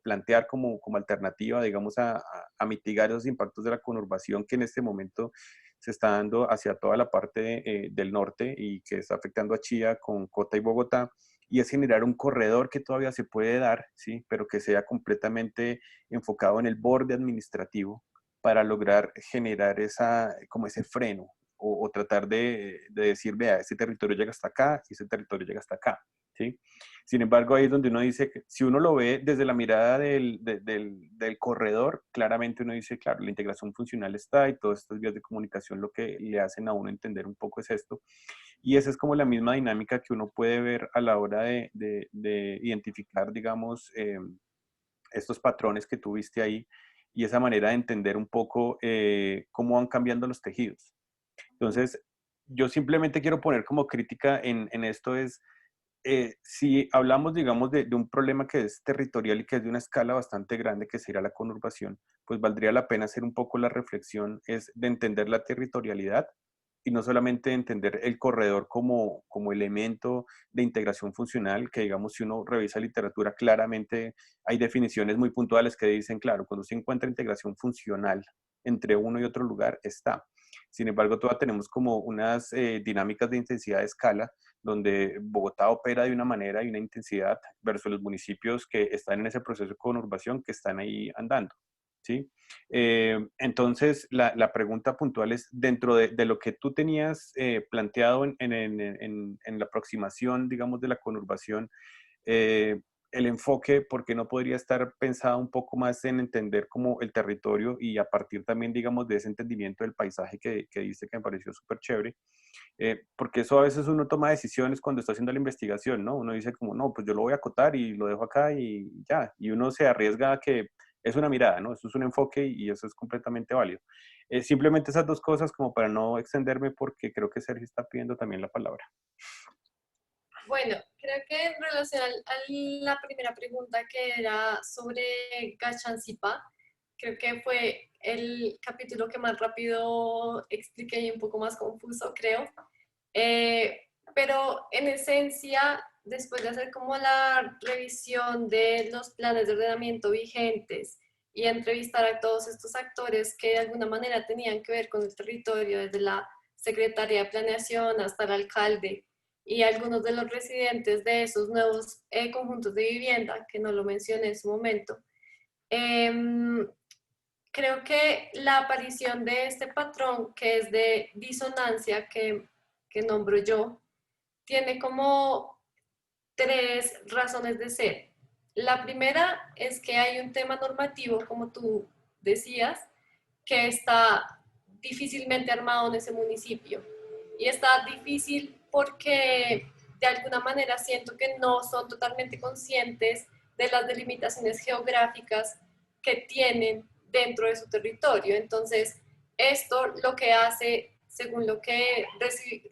plantear como alternativa, digamos, a mitigar esos impactos de la conurbación que en este momento se está dando hacia toda la parte del norte y que está afectando a Chía con Cota y Bogotá, y es generar un corredor que todavía se puede dar, ¿sí? Pero que sea completamente enfocado en el borde administrativo para lograr generar como ese freno o tratar de decir, vea, este territorio llega hasta acá y ese territorio llega hasta acá, ¿sí? Sin embargo, ahí es donde uno dice, que si uno lo ve desde la mirada del corredor, claramente uno dice, claro, la integración funcional está y todas estas vías de comunicación lo que le hacen a uno entender un poco es esto, Y esa es como la misma dinámica que uno puede ver a la hora de identificar, digamos, estos patrones que tuviste ahí y esa manera de entender un poco cómo van cambiando los tejidos. Entonces, yo simplemente quiero poner como crítica en esto es, si hablamos, digamos, de un problema que es territorial y que es de una escala bastante grande, que sería la conurbación, pues valdría la pena hacer un poco la reflexión es de entender la territorialidad y no solamente entender el corredor como elemento de integración funcional, que digamos, si uno revisa literatura, claramente hay definiciones muy puntuales que dicen, claro, cuando se encuentra integración funcional entre uno y otro lugar, está. Sin embargo, todavía tenemos como unas dinámicas de intensidad de escala, donde Bogotá opera de una manera y una intensidad versus los municipios que están en ese proceso de conurbación, que están ahí andando. ¿Sí? Entonces, la pregunta puntual es, dentro de lo que tú tenías planteado en la aproximación, digamos, de la conurbación, eh, el enfoque, ¿por qué no podría estar pensado un poco más en entender como el territorio y a partir también, digamos, de ese entendimiento del paisaje que dice que me pareció súper chévere? Porque eso a veces uno toma decisiones cuando está haciendo la investigación, ¿no? Uno dice como, no, pues yo lo voy a acotar y lo dejo acá y ya. Y uno se arriesga a que es una mirada, ¿no? Eso es un enfoque y eso es completamente válido. Simplemente esas dos cosas como para no extenderme porque creo que Sergio está pidiendo también la palabra. Bueno, creo que en relación a la primera pregunta que era sobre Gachansipa, creo que fue el capítulo que más rápido expliqué y un poco más confuso, creo. Pero en esencia, después de hacer como la revisión de los planes de ordenamiento vigentes y entrevistar a todos estos actores que de alguna manera tenían que ver con el territorio, desde la Secretaría de Planeación hasta el alcalde y algunos de los residentes de esos nuevos conjuntos de vivienda, que no lo mencioné en su momento, creo que la aparición de este patrón que es de disonancia que nombro yo, tiene como tres razones de ser. La primera es que hay un tema normativo, como tú decías, que está difícilmente armado en ese municipio. Y está difícil porque de alguna manera siento que no son totalmente conscientes de las delimitaciones geográficas que tienen dentro de su territorio. Entonces, esto lo que hace, según lo que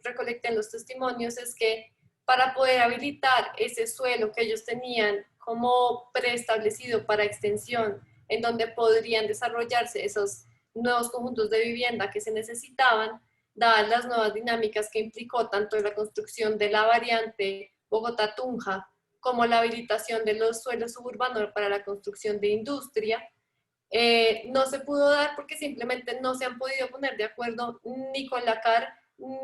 recolecté en los testimonios, es que para poder habilitar ese suelo que ellos tenían como preestablecido para extensión, en donde podrían desarrollarse esos nuevos conjuntos de vivienda que se necesitaban, dadas las nuevas dinámicas que implicó tanto la construcción de la variante Bogotá-Tunja como la habilitación de los suelos suburbanos para la construcción de industria. No se pudo dar porque simplemente no se han podido poner de acuerdo ni con la CAR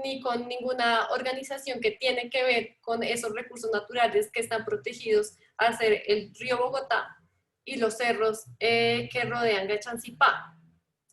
ni con ninguna organización que tiene que ver con esos recursos naturales que están protegidos al ser el río Bogotá y los cerros que rodean Gachanzipá.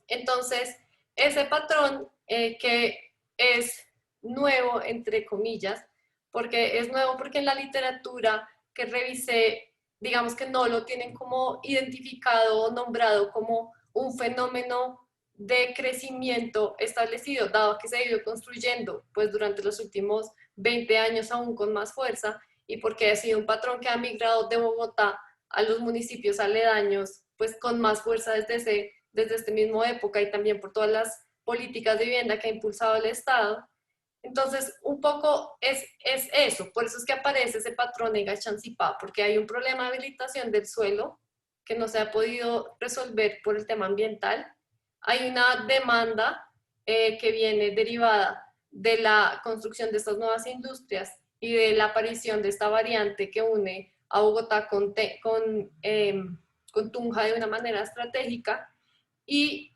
Entonces, ese patrón que es nuevo, entre comillas, porque es nuevo porque en la literatura que revisé, digamos que no lo tienen como identificado o nombrado como un fenómeno de crecimiento establecido, dado que se ha ido construyendo pues durante los últimos 20 años aún con más fuerza y porque ha sido un patrón que ha migrado de Bogotá a los municipios aledaños pues con más fuerza desde esta misma época y también por todas las políticas de vivienda que ha impulsado el Estado. Entonces, un poco es eso, por eso es que aparece ese patrón en Gachanzipá, porque hay un problema de habilitación del suelo que no se ha podido resolver por el tema ambiental. Hay una demanda que viene derivada de la construcción de estas nuevas industrias y de la aparición de esta variante que une a Bogotá con Tunja de una manera estratégica. Y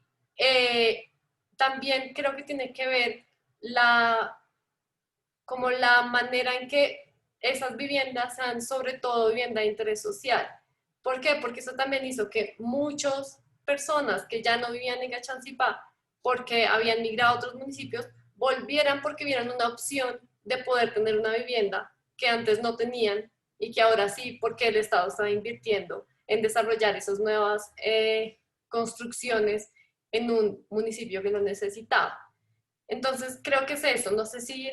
también creo que tiene que ver como la manera en que esas viviendas sean sobre todo vivienda de interés social. ¿Por qué? Porque eso también hizo que muchas personas que ya no vivían en Gachanzipá, porque habían migrado a otros municipios, volvieran porque vieron una opción de poder tener una vivienda que antes no tenían y que ahora sí, porque el Estado está invirtiendo en desarrollar esas nuevas construcciones en un municipio que lo necesitaba. Entonces, creo que es eso. No sé si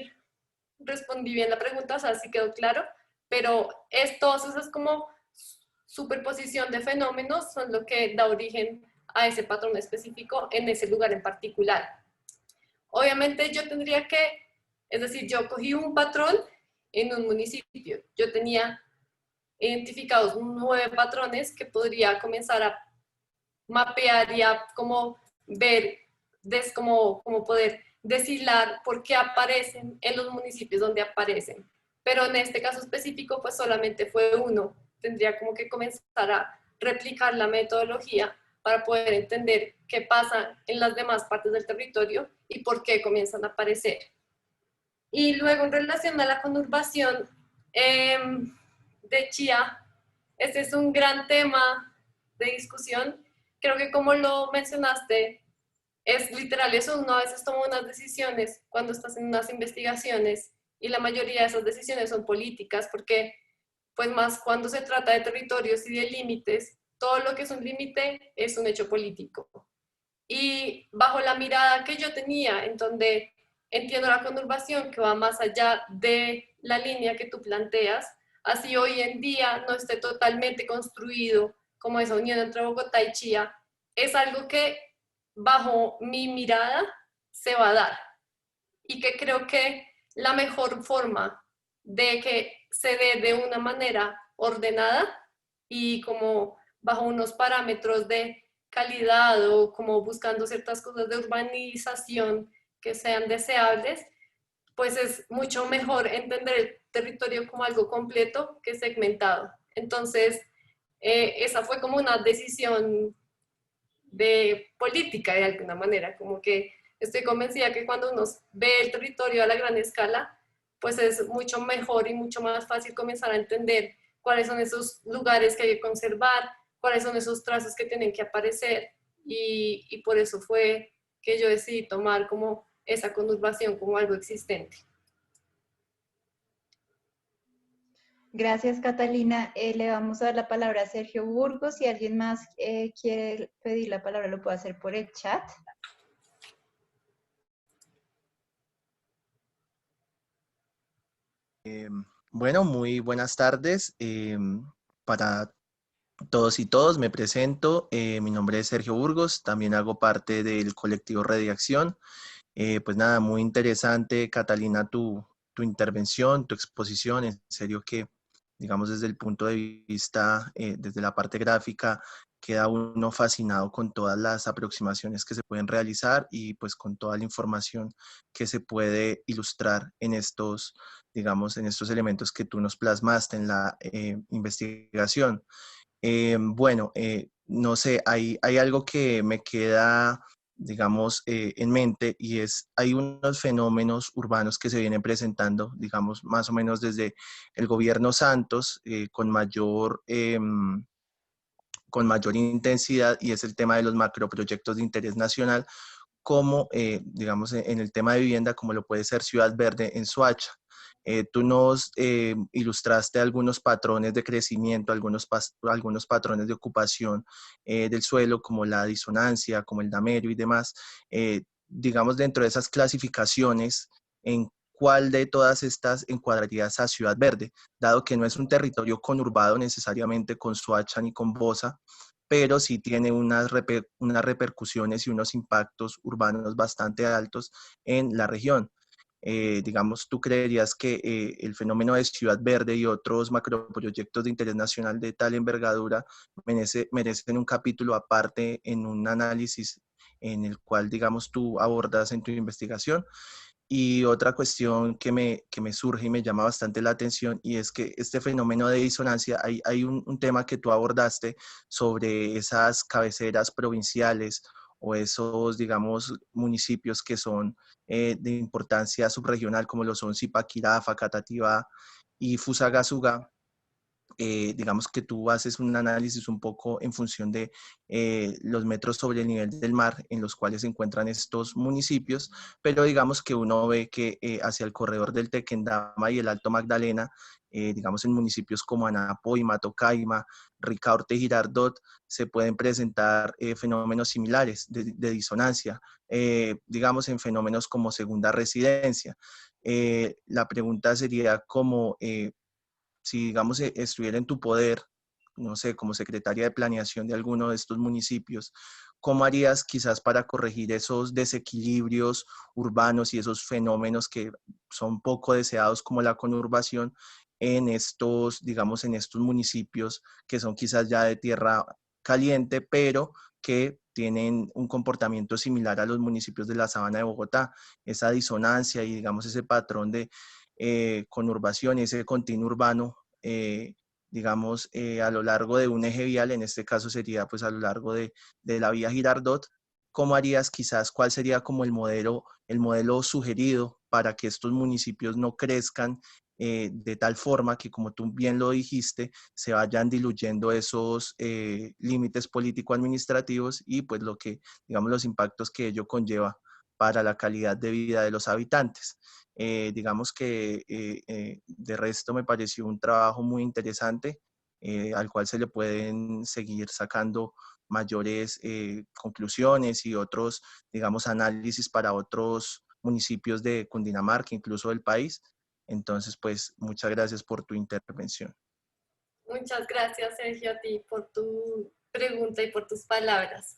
respondí bien la pregunta, o sea, sí quedó claro, pero todas esas como superposición de fenómenos son lo que da origen a ese patrón específico en ese lugar en particular. Obviamente yo tendría que, es decir, yo cogí un patrón en un municipio, yo tenía identificados 9 patrones que podría comenzar a mapear y a como ver, como poder deshilar por qué aparecen en los municipios donde aparecen. Pero en este caso específico, pues solamente fue uno. Tendría como que comenzar a replicar la metodología para poder entender qué pasa en las demás partes del territorio y por qué comienzan a aparecer. Y luego en relación a la conurbación de Chía, este es un gran tema de discusión. Creo que como lo mencionaste, es literal eso, uno a veces toma unas decisiones cuando estás en unas investigaciones y la mayoría de esas decisiones son políticas porque pues más cuando se trata de territorios y de límites, todo lo que es un límite es un hecho político. Y bajo la mirada que yo tenía, en donde entiendo la conurbación que va más allá de la línea que tú planteas, así hoy en día no esté totalmente construido como esa unión entre Bogotá y Chía, es algo que bajo mi mirada se va a dar y que creo que la mejor forma de que se dé de una manera ordenada y como bajo unos parámetros de calidad o como buscando ciertas cosas de urbanización que sean deseables, pues es mucho mejor entender el territorio como algo completo que segmentado. Entonces, esa fue como una decisión de política de alguna manera, como que estoy convencida que cuando uno ve el territorio a la gran escala, pues es mucho mejor y mucho más fácil comenzar a entender cuáles son esos lugares que hay que conservar, cuáles son esos trazos que tienen que aparecer y por eso fue que yo decidí tomar como esa conurbación como algo existente. Gracias, Catalina. Le vamos a dar la palabra a Sergio Burgos. Si alguien más quiere pedir la palabra, lo puede hacer por el chat. Bueno, muy buenas tardes. Para todos y todos, me presento. Mi nombre es Sergio Burgos, también hago parte del colectivo Rediacción. Pues nada, muy interesante, Catalina, tu intervención, tu exposición. En serio que, digamos, desde el punto de vista, desde la parte gráfica, queda uno fascinado con todas las aproximaciones que se pueden realizar y pues con toda la información que se puede ilustrar en estos, digamos, en estos elementos que tú nos plasmaste en la investigación. Bueno, no sé, hay algo que me queda, digamos, en mente y es, hay unos fenómenos urbanos que se vienen presentando, digamos, más o menos desde el gobierno Santos con mayor intensidad y es el tema de los macroproyectos de interés nacional como, digamos, en el tema de vivienda, como lo puede ser Ciudad Verde en Soacha. Tú nos ilustraste algunos patrones de crecimiento, algunos patrones de ocupación del suelo, como la disonancia, como el damerio y demás. Digamos, dentro de esas clasificaciones, ¿en cuál de todas estas encuadrarías a Ciudad Verde? Dado que no es un territorio conurbado necesariamente con Soacha ni con Bosa, pero sí tiene unas repercusiones y unos impactos urbanos bastante altos en la región. Digamos, ¿tú creerías que el fenómeno de Ciudad Verde y otros macroproyectos de interés nacional de tal envergadura merecen un capítulo aparte en un análisis en el cual, digamos, tú abordas en tu investigación? Y otra cuestión que me surge y me llama bastante la atención y es que este fenómeno de disonancia, hay un tema que tú abordaste sobre esas cabeceras provinciales o esos, digamos, municipios que son de importancia subregional, como lo son Zipaquirá, Facatativá y Fusagasugá. Digamos que tú haces un análisis un poco en función de los metros sobre el nivel del mar en los cuales se encuentran estos municipios, pero digamos que uno ve que hacia el corredor del Tequendama y el Alto Magdalena, digamos en municipios como Anapoima, Matocaima, Ricaurte y Girardot, se pueden presentar fenómenos similares de disonancia, digamos en fenómenos como segunda residencia. La pregunta sería como, si digamos estuviera en tu poder, no sé, como secretaria de planeación de alguno de estos municipios, ¿cómo harías quizás para corregir esos desequilibrios urbanos y esos fenómenos que son poco deseados como la conurbación en estos, digamos, en estos municipios que son quizás ya de tierra caliente, pero que tienen un comportamiento similar a los municipios de la Sabana de Bogotá? Esa disonancia y, digamos, ese patrón de conurbación y ese continuo urbano, digamos, a lo largo de un eje vial, en este caso sería pues a lo largo de la vía Girardot. ¿Cómo harías quizás, cuál sería como el modelo sugerido para que estos municipios no crezcan de tal forma que, como tú bien lo dijiste, se vayan diluyendo esos límites político-administrativos y pues lo que, digamos, los impactos que ello conlleva para la calidad de vida de los habitantes? Digamos que de resto me pareció un trabajo muy interesante, al cual se le pueden seguir sacando mayores conclusiones y otros, digamos, análisis para otros municipios de Cundinamarca, incluso del país. Entonces, pues, muchas gracias por tu intervención. Muchas gracias, Sergio, a ti por tu pregunta y por tus palabras.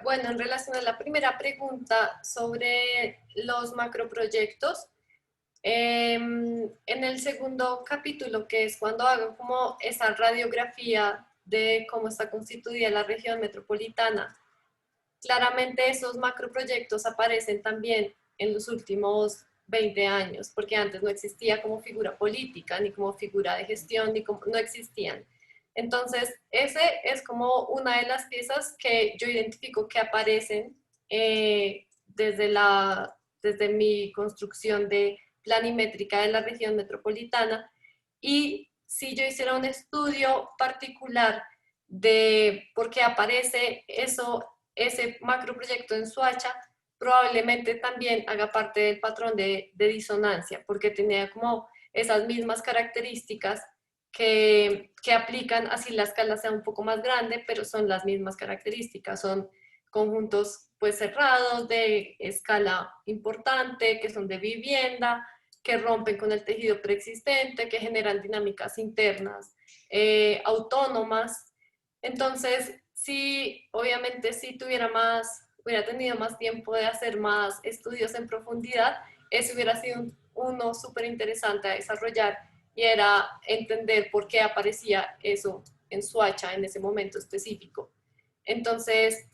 Bueno, en relación a la primera pregunta sobre los macroproyectos, en el segundo capítulo, que es cuando hago como esa radiografía de cómo está constituida la región metropolitana, claramente esos macroproyectos aparecen también en los últimos 20 años, porque antes no existía como figura política, ni como figura de gestión, no existían. Entonces, ese es como una de las piezas que yo identifico que aparecen desde mi construcción de planimétrica de la región metropolitana. Y si yo hiciera un estudio particular de por qué aparece ese macroproyecto en Soacha, probablemente también haga parte del patrón de disonancia, porque tenía como esas mismas características que aplican, así la escala sea un poco más grande, pero son las mismas características, son conjuntos pues cerrados, de escala importante, que son de vivienda, que rompen con el tejido preexistente, que generan dinámicas internas autónomas. Entonces, sí, obviamente si hubiera tenido más tiempo de hacer más estudios en profundidad, eso hubiera sido uno súper interesante a desarrollar, y era entender por qué aparecía eso en Soacha en ese momento específico. Entonces,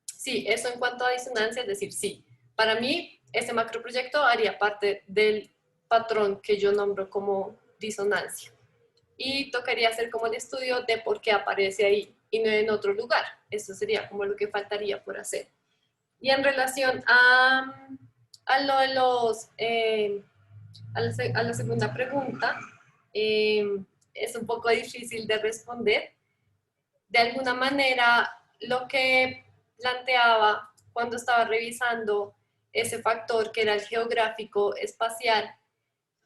sí, eso en cuanto a disonancia, es decir, sí, para mí ese macroproyecto haría parte del patrón que yo nombro como disonancia. Y tocaría hacer como el estudio de por qué aparece ahí y no en otro lugar. Eso sería como lo que faltaría por hacer. Y en relación a lo de a la segunda pregunta, es un poco difícil de responder. De alguna manera, lo que planteaba cuando estaba revisando ese factor que era el geográfico espacial,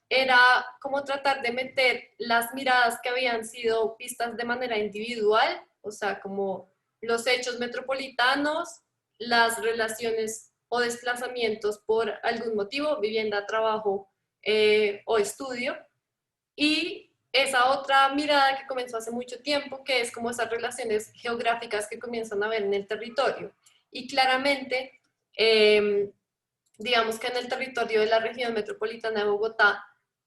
era como tratar de meter las miradas que habían sido vistas de manera individual, o sea, como los hechos metropolitanos, las relaciones o desplazamientos por algún motivo, vivienda, trabajo o estudio, y esa otra mirada que comenzó hace mucho tiempo, que es como esas relaciones geográficas que comienzan a ver en el territorio. Y claramente, digamos que en el territorio de la región metropolitana de Bogotá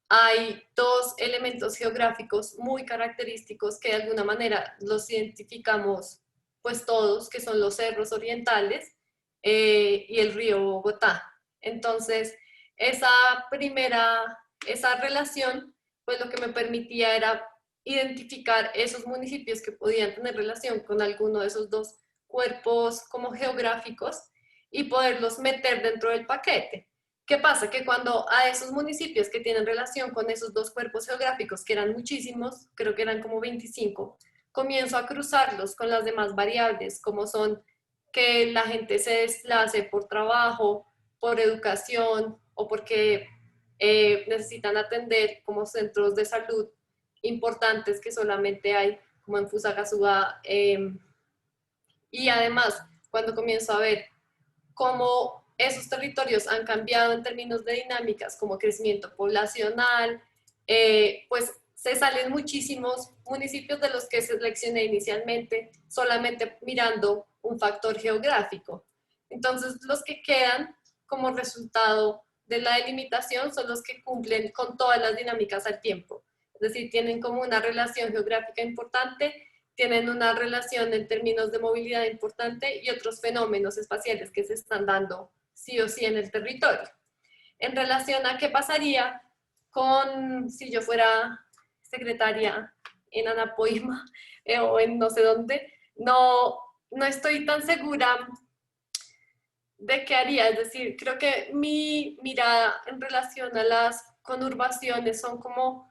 hay dos elementos geográficos muy característicos que de alguna manera los identificamos pues todos, que son los cerros orientales y el río Bogotá. Entonces, esa relación, pues lo que me permitía era identificar esos municipios que podían tener relación con alguno de esos dos cuerpos como geográficos y poderlos meter dentro del paquete. ¿Qué pasa? Que cuando a esos municipios que tienen relación con esos dos cuerpos geográficos, que eran muchísimos, creo que eran como 25, comienzo a cruzarlos con las demás variables, como son que la gente se desplace por trabajo, por educación o porque necesitan atender como centros de salud importantes que solamente hay como en Fusagasugá. Y además, cuando comienzo a ver cómo esos territorios han cambiado en términos de dinámicas como crecimiento poblacional, pues se salen muchísimos municipios de los que seleccioné inicialmente solamente mirando un factor geográfico. Entonces, los que quedan como resultado de la delimitación son los que cumplen con todas las dinámicas al tiempo. Es decir, tienen como una relación geográfica importante, tienen una relación en términos de movilidad importante y otros fenómenos espaciales que se están dando sí o sí en el territorio. En relación a qué pasaría con, si yo fuera secretaria en Anapoima o en no sé dónde, no estoy tan segura de qué haría. Es decir, creo que mi mirada en relación a las conurbaciones son como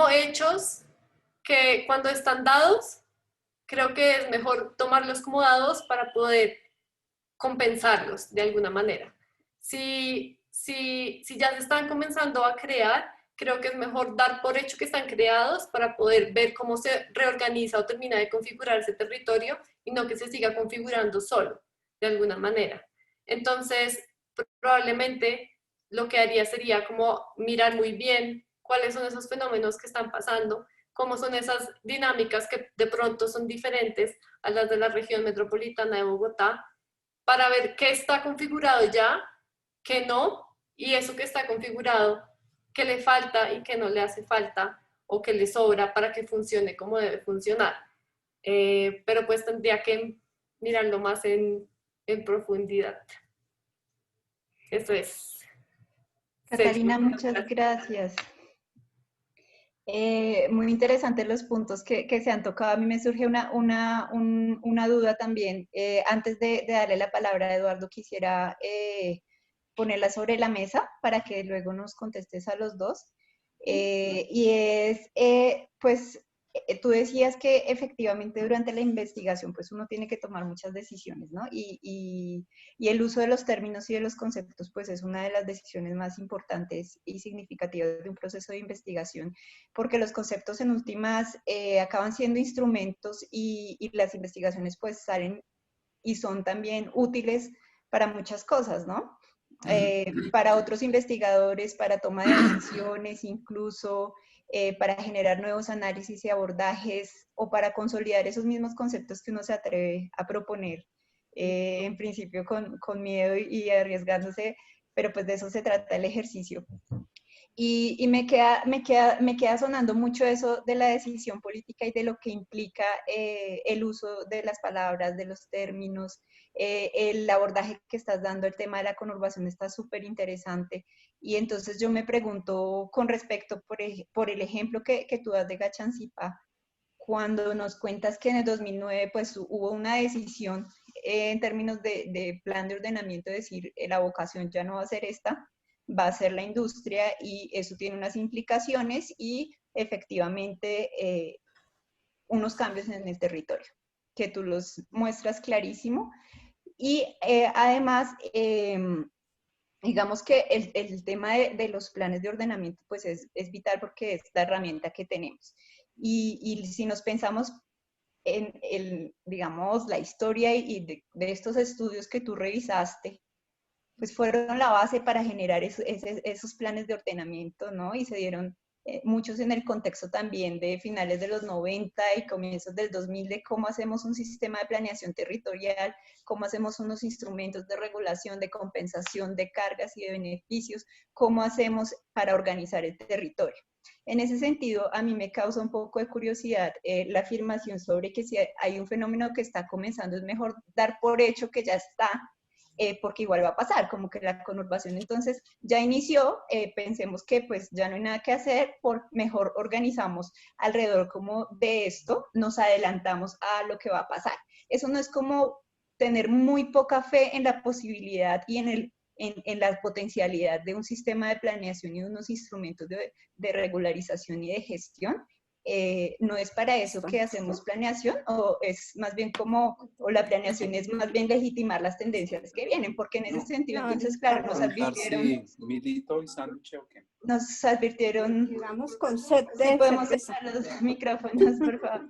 hechos que cuando están dados, creo que es mejor tomarlos como dados para poder compensarlos de alguna manera. Si ya se están comenzando a crear, creo que es mejor dar por hecho que están creados para poder ver cómo se reorganiza o termina de configurar ese territorio y no que se siga configurando solo, de alguna manera. Entonces, probablemente lo que haría sería como mirar muy bien cuáles son esos fenómenos que están pasando, cómo son esas dinámicas que de pronto son diferentes a las de la región metropolitana de Bogotá, para ver qué está configurado ya, qué no, y eso que está configurado, qué le falta y qué no le hace falta, o qué le sobra para que funcione como debe funcionar. Pero pues tendría que mirarlo más en profundidad. Eso es. Catalina, muchas gracias. Muy interesantes los puntos que se han tocado. A mí me surge una duda también. Antes de darle la palabra a Eduardo, quisiera ponerla sobre la mesa para que luego nos contestes a los dos. Y es, pues, tú decías que efectivamente durante la investigación, pues uno tiene que tomar muchas decisiones, ¿no? Y el uso de los términos y de los conceptos, pues es una de las decisiones más importantes y significativas de un proceso de investigación, porque los conceptos en últimas acaban siendo instrumentos y las investigaciones pues salen y son también útiles para muchas cosas, ¿no? Para otros investigadores, para toma de decisiones, incluso para generar nuevos análisis y abordajes o para consolidar esos mismos conceptos que uno se atreve a proponer, en principio con miedo y arriesgándose, pero pues de eso se trata el ejercicio. Y me queda sonando mucho eso de la decisión política y de lo que implica el uso de las palabras, de los términos, el abordaje que estás dando, el tema de la conurbación está súper interesante. Y entonces yo me pregunto con respecto, por el ejemplo que tú das de Gachanzipa, cuando nos cuentas que en el 2009 pues hubo una decisión en términos de plan de ordenamiento, de decir la vocación ya no va a ser esta, va a ser la industria, y eso tiene unas implicaciones y efectivamente unos cambios en el territorio, que tú los muestras clarísimo. Y además, digamos que el tema de los planes de ordenamiento pues es vital porque es la herramienta que tenemos. Y si nos pensamos en digamos, la historia y de estos estudios que tú revisaste, pues fueron la base para generar esos planes de ordenamiento, ¿no? Y se dieron muchos en el contexto también de finales de los 90 y comienzos del 2000, de cómo hacemos un sistema de planeación territorial, cómo hacemos unos instrumentos de regulación, de compensación de cargas y de beneficios, cómo hacemos para organizar el territorio. En ese sentido, a mí me causa un poco de curiosidad la afirmación sobre que si hay un fenómeno que está comenzando, es mejor dar por hecho que ya está, porque igual va a pasar, como que la conurbación entonces ya inició, pensemos que pues ya no hay nada que hacer, mejor organizamos alrededor como de esto, nos adelantamos a lo que va a pasar. Eso no es como tener muy poca fe en la posibilidad y en la potencialidad de un sistema de planeación y unos instrumentos de regularización y de gestión. No es para eso que hacemos planeación, o es más bien como, o la planeación es más bien legitimar las tendencias que vienen, porque en ese sentido, entonces, claro, nos advirtieron, Digamos, concepto. si podemos cerrar los micrófonos, por favor.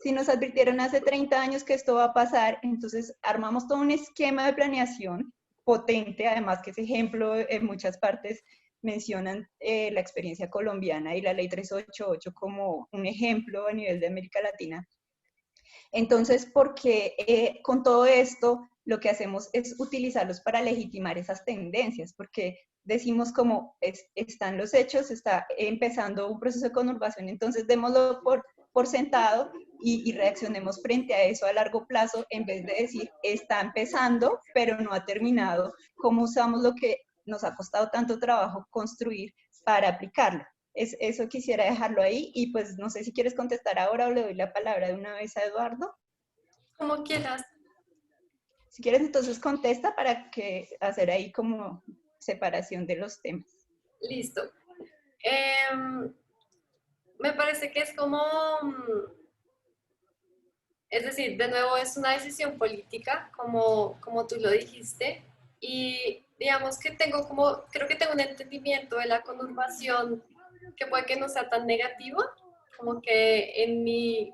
si nos advirtieron hace 30 años que esto va a pasar, entonces armamos todo un esquema de planeación potente, además que ese ejemplo en muchas partes mencionan la experiencia colombiana y la ley 388 como un ejemplo a nivel de América Latina. Entonces, porque con todo esto lo que hacemos es utilizarlos para legitimar esas tendencias, porque decimos como están los hechos, está empezando un proceso de conurbación, entonces démoslo por sentado y reaccionemos frente a eso a largo plazo, en vez de decir, está empezando, pero no ha terminado, cómo usamos lo que nos ha costado tanto trabajo construir para aplicarlo. Eso quisiera dejarlo ahí y pues no sé si quieres contestar ahora o le doy la palabra de una vez a Eduardo. Como quieras. Si quieres entonces contesta para que hacer ahí como separación de los temas. Listo. Me parece que es como, es decir, de nuevo es una decisión política, como tú lo dijiste, y digamos que creo que tengo un entendimiento de la conurbación que puede que no sea tan negativo, como que en mi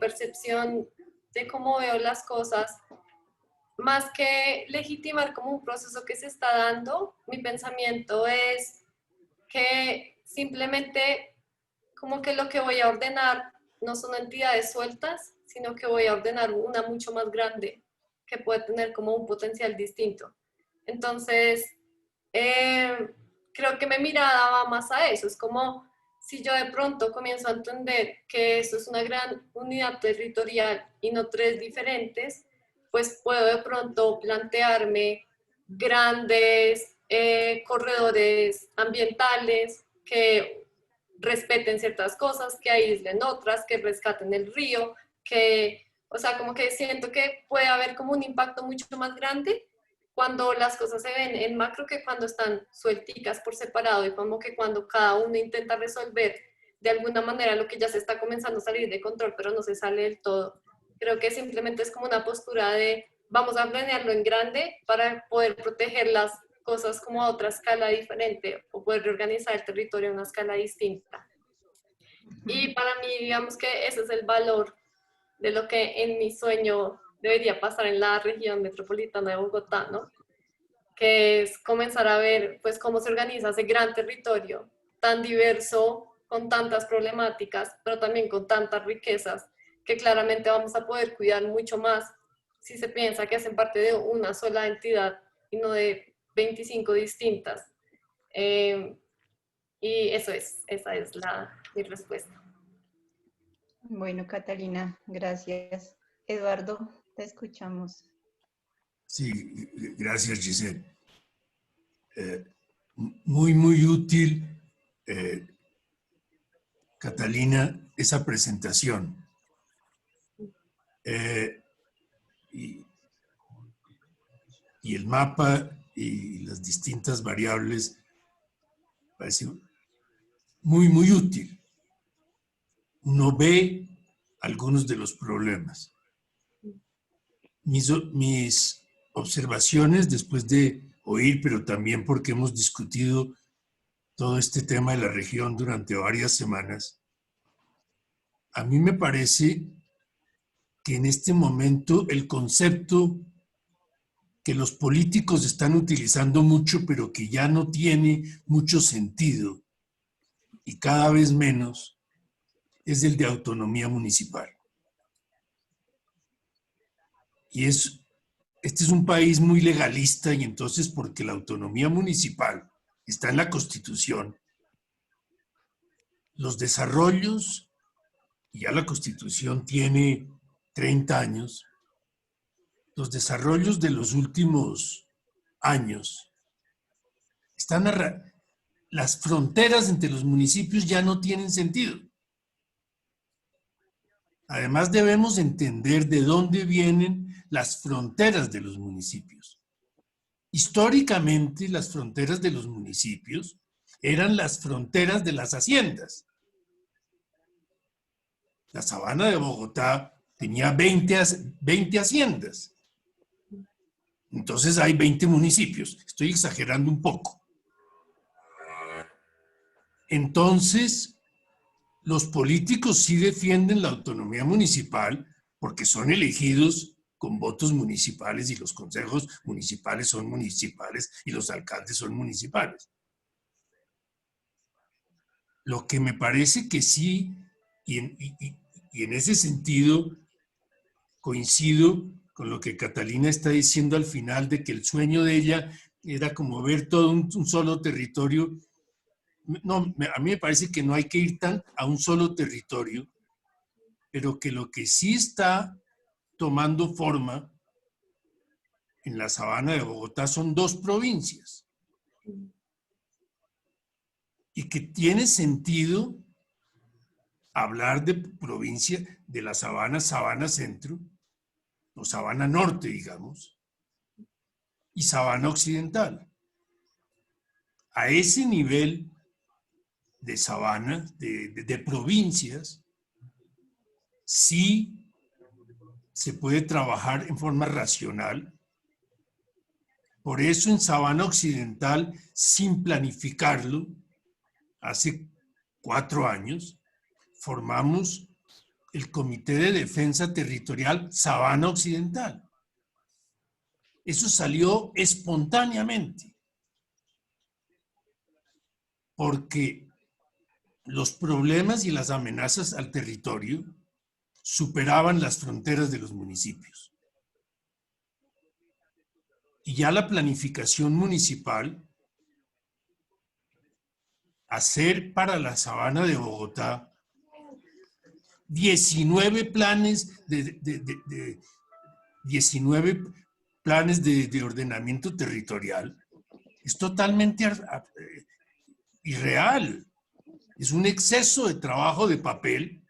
percepción de cómo veo las cosas, más que legitimar como un proceso que se está dando, mi pensamiento es que simplemente como que lo que voy a ordenar no son entidades sueltas, sino que voy a ordenar una mucho más grande que puede tener como un potencial distinto. Entonces, creo que mi mirada va más a eso. Es como si yo de pronto comienzo a entender que esto es una gran unidad territorial y no tres diferentes, pues puedo de pronto plantearme grandes corredores ambientales que respeten ciertas cosas, que aíslen otras, que rescaten el río, o sea, como que siento que puede haber como un impacto mucho más grande cuando las cosas se ven en macro que cuando están suelticas por separado, y como que cuando cada uno intenta resolver de alguna manera lo que ya se está comenzando a salir de control, pero no se sale del todo. Creo que simplemente es como una postura de vamos a planearlo en grande para poder proteger las cosas como a otra escala diferente o poder reorganizar el territorio a una escala distinta. Y para mí, digamos que ese es el valor de lo que en mi sueño debería pasar en la región metropolitana de Bogotá, ¿no? Que es comenzar a ver pues cómo se organiza ese gran territorio tan diverso, con tantas problemáticas, pero también con tantas riquezas, que claramente vamos a poder cuidar mucho más si se piensa que hacen parte de una sola entidad y no de 25 distintas. Y esa es mi respuesta. Bueno, Catalina, gracias. Eduardo, te escuchamos. Sí, gracias, Giselle. Muy útil, Catalina, esa presentación. Y el mapa y las distintas variables parece muy útil. Uno ve algunos de los problemas. Mis observaciones después de oír, pero también porque hemos discutido todo este tema de la región durante varias semanas, a mí me parece que en este momento el concepto que los políticos están utilizando mucho, pero que ya no tiene mucho sentido y cada vez menos, es el de autonomía municipal. Y este es un país muy legalista, y entonces porque la autonomía municipal está en la Constitución, los desarrollos, y ya la Constitución tiene 30 años, los desarrollos de los últimos años las fronteras entre los municipios ya no tienen sentido. Además, debemos entender de dónde vienen las fronteras de los municipios. Históricamente, las fronteras de los municipios eran las fronteras de las haciendas. La Sabana de Bogotá tenía 20 haciendas. Entonces hay 20 municipios. Estoy exagerando un poco. Entonces, los políticos sí defienden la autonomía municipal porque son elegidos con votos municipales y los consejos municipales son municipales y los alcaldes son municipales. Lo que me parece que sí, y en ese sentido coincido con lo que Catalina está diciendo al final, de que el sueño de ella era como ver todo un solo territorio. No, a mí me parece que no hay que ir tan a un solo territorio, pero que lo que sí está tomando forma en la sabana de Bogotá son 2 provincias. Y que tiene sentido hablar de provincia de la sabana, sabana centro, o sabana norte, digamos, y sabana occidental. A ese nivel de sabana, de provincias, sí se puede trabajar en forma racional. Por eso en sabana occidental, sin planificarlo, hace 4 años, formamos el Comité de Defensa Territorial Sabana Occidental. Eso salió espontáneamente, porque los problemas y las amenazas al territorio superaban las fronteras de los municipios. Y ya la planificación municipal, hacer para la sabana de Bogotá 19 planes de 19 planes de ordenamiento territorial, es totalmente irreal. Es un exceso de trabajo de papel.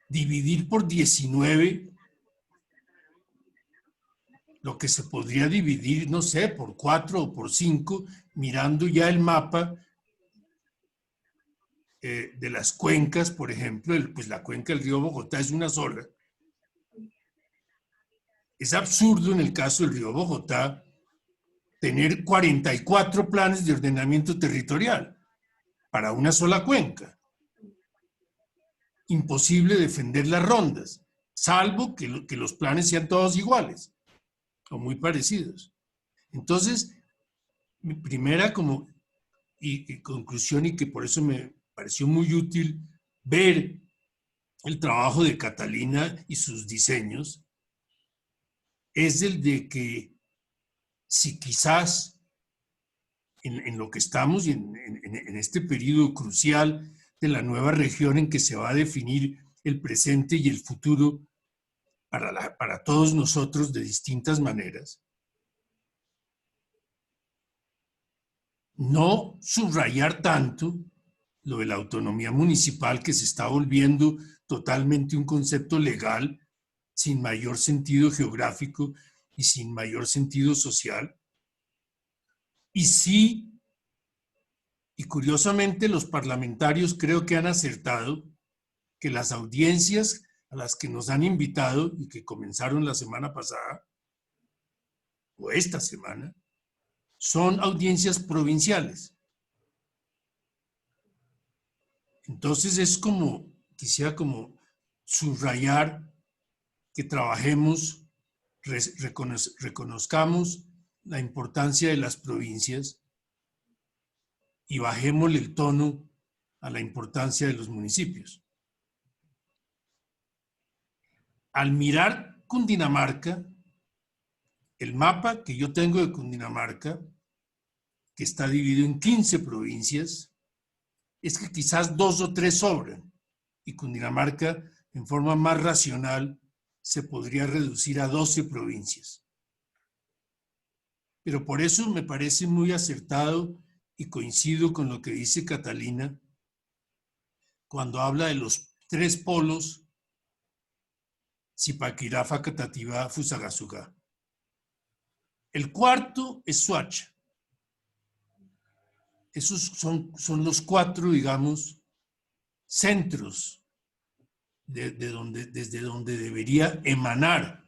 Dividir por 19 lo que se podría dividir, no sé, por 4 o por 5, mirando ya el mapa de las cuencas, por ejemplo, pues la cuenca del río Bogotá es una sola. Es absurdo en el caso del río Bogotá tener 44 planes de ordenamiento territorial para una sola cuenca. Imposible defender las rondas, salvo que los planes sean todos iguales o muy parecidos. Entonces, mi primera y conclusión, y que por eso me pareció muy útil ver el trabajo de Catalina y sus diseños, es el de que si quizás en lo que estamos y en este periodo crucial de la nueva región en que se va a definir el presente y el futuro para todos nosotros de distintas maneras, no subrayar tanto lo de la autonomía municipal, que se está volviendo totalmente un concepto legal sin mayor sentido geográfico y sin mayor sentido social. Y sí, y curiosamente los parlamentarios creo que han acertado que las audiencias a las que nos han invitado y que comenzaron la semana pasada o esta semana son audiencias provinciales. Entonces es quisiera subrayar que trabajemos, reconozcamos la importancia de las provincias y bajémosle el tono a la importancia de los municipios. Al mirar Cundinamarca, el mapa que yo tengo de Cundinamarca, que está dividido en 15 provincias, es que quizás 2 o 3 sobran, y Cundinamarca, en forma más racional, se podría reducir a 12 provincias. Pero por eso me parece muy acertado, y coincido con lo que dice Catalina, cuando habla de los 3 polos: Zipaquirá, Facatativá, Fusagasugá. El cuarto es Soacha. Esos son los 4, digamos, centros desde donde debería emanar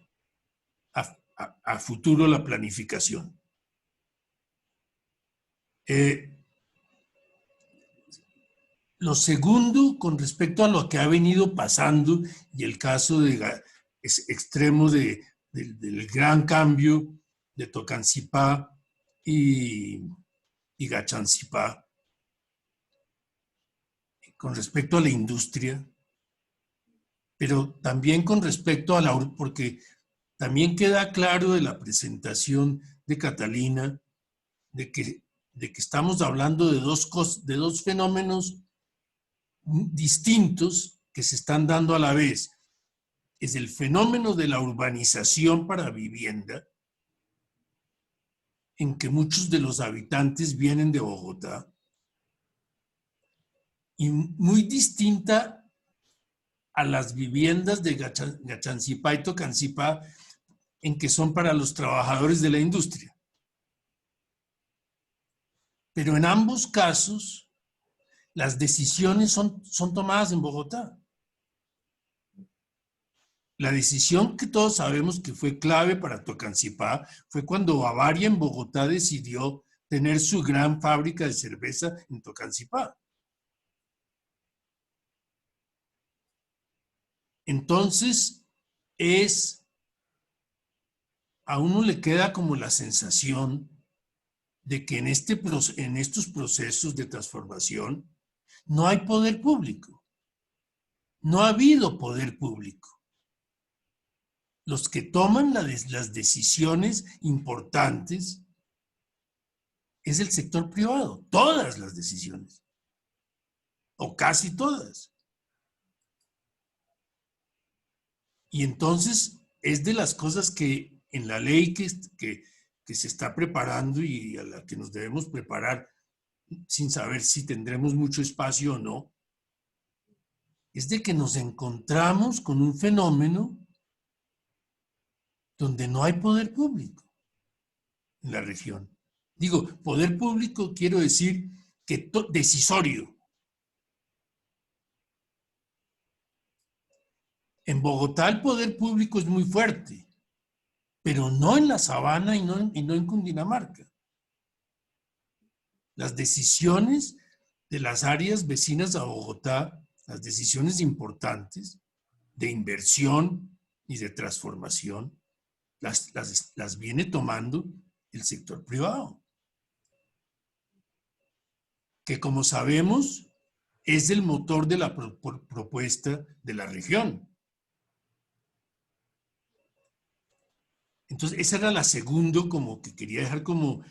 a futuro la planificación. Lo segundo, con respecto a lo que ha venido pasando y el caso extremo del gran cambio de Tocancipá y Gachancipá, con respecto a la industria, pero también con respecto a porque también queda claro de la presentación de Catalina de que estamos hablando de dos fenómenos distintos que se están dando a la vez. Es el fenómeno de la urbanización para vivienda, en que muchos de los habitantes vienen de Bogotá, y muy distinta a las viviendas de Gachancipá y Tocancipá, en que son para los trabajadores de la industria. Pero en ambos casos, las decisiones son tomadas en Bogotá. La decisión que todos sabemos que fue clave para Tocancipá fue cuando Bavaria en Bogotá decidió tener su gran fábrica de cerveza en Tocancipá. Entonces, a uno le queda como la sensación de que en estos procesos de transformación no hay poder público. No ha habido poder público. Los que toman las decisiones importantes es el sector privado. Todas las decisiones. O casi todas. Y entonces es de las cosas que en la ley que se está preparando y a la que nos debemos preparar sin saber si tendremos mucho espacio o no, es de que nos encontramos con un fenómeno donde no hay poder público en la región. Digo, poder público quiero decir que decisorio. En Bogotá el poder público es muy fuerte, pero no en la Sabana y no en Cundinamarca. Las decisiones de las áreas vecinas a Bogotá, las decisiones importantes de inversión y de transformación, las viene tomando el sector privado, que como sabemos es el motor de la propuesta de la región. Entonces, esa era la segunda como que quería dejar como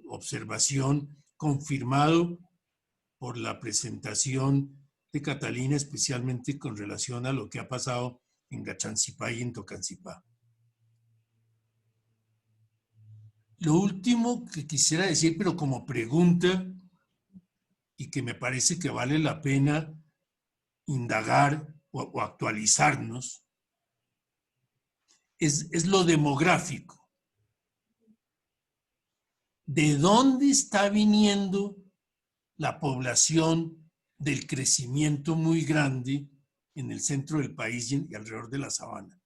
observación, confirmado por la presentación de Catalina, especialmente con relación a lo que ha pasado en Gachancipá y en Tocancipá. Lo último que quisiera decir, pero como pregunta, y que me parece que vale la pena indagar o actualizarnos, es lo demográfico. ¿De dónde está viniendo la población del crecimiento muy grande en el centro del país y alrededor de la sabana?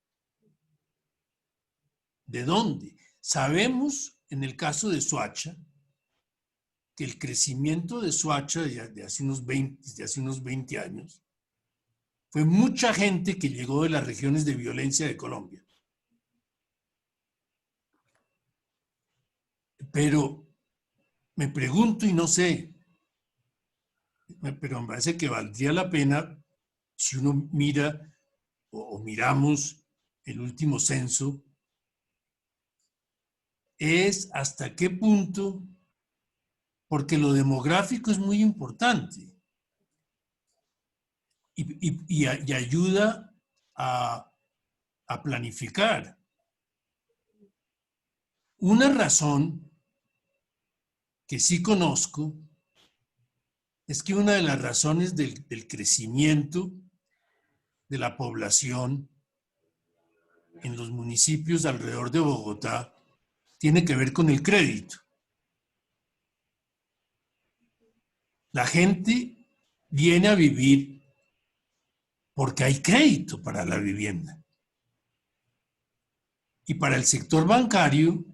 ¿De dónde? Sabemos, en el caso de Soacha, que el crecimiento de Soacha de hace unos 20 años fue mucha gente que llegó de las regiones de violencia de Colombia. Pero me pregunto y no sé, pero me parece que valdría la pena si uno mira o miramos el último censo, es hasta qué punto, porque lo demográfico es muy importante y ayuda a planificar. Una razón que sí conozco es que una de las razones del crecimiento de la población en los municipios alrededor de Bogotá tiene que ver con el crédito. La gente viene a vivir porque hay crédito para la vivienda. Y para el sector bancario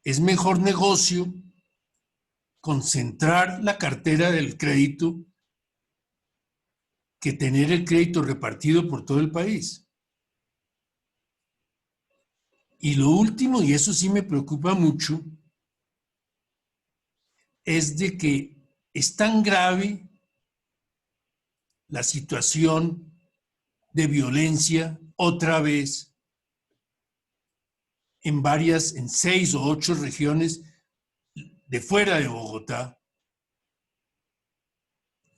es mejor negocio concentrar la cartera del crédito que tener el crédito repartido por todo el país. Y lo último, y eso sí me preocupa mucho, es de que es tan grave la situación de violencia otra vez en 6 o 8 regiones de fuera de Bogotá,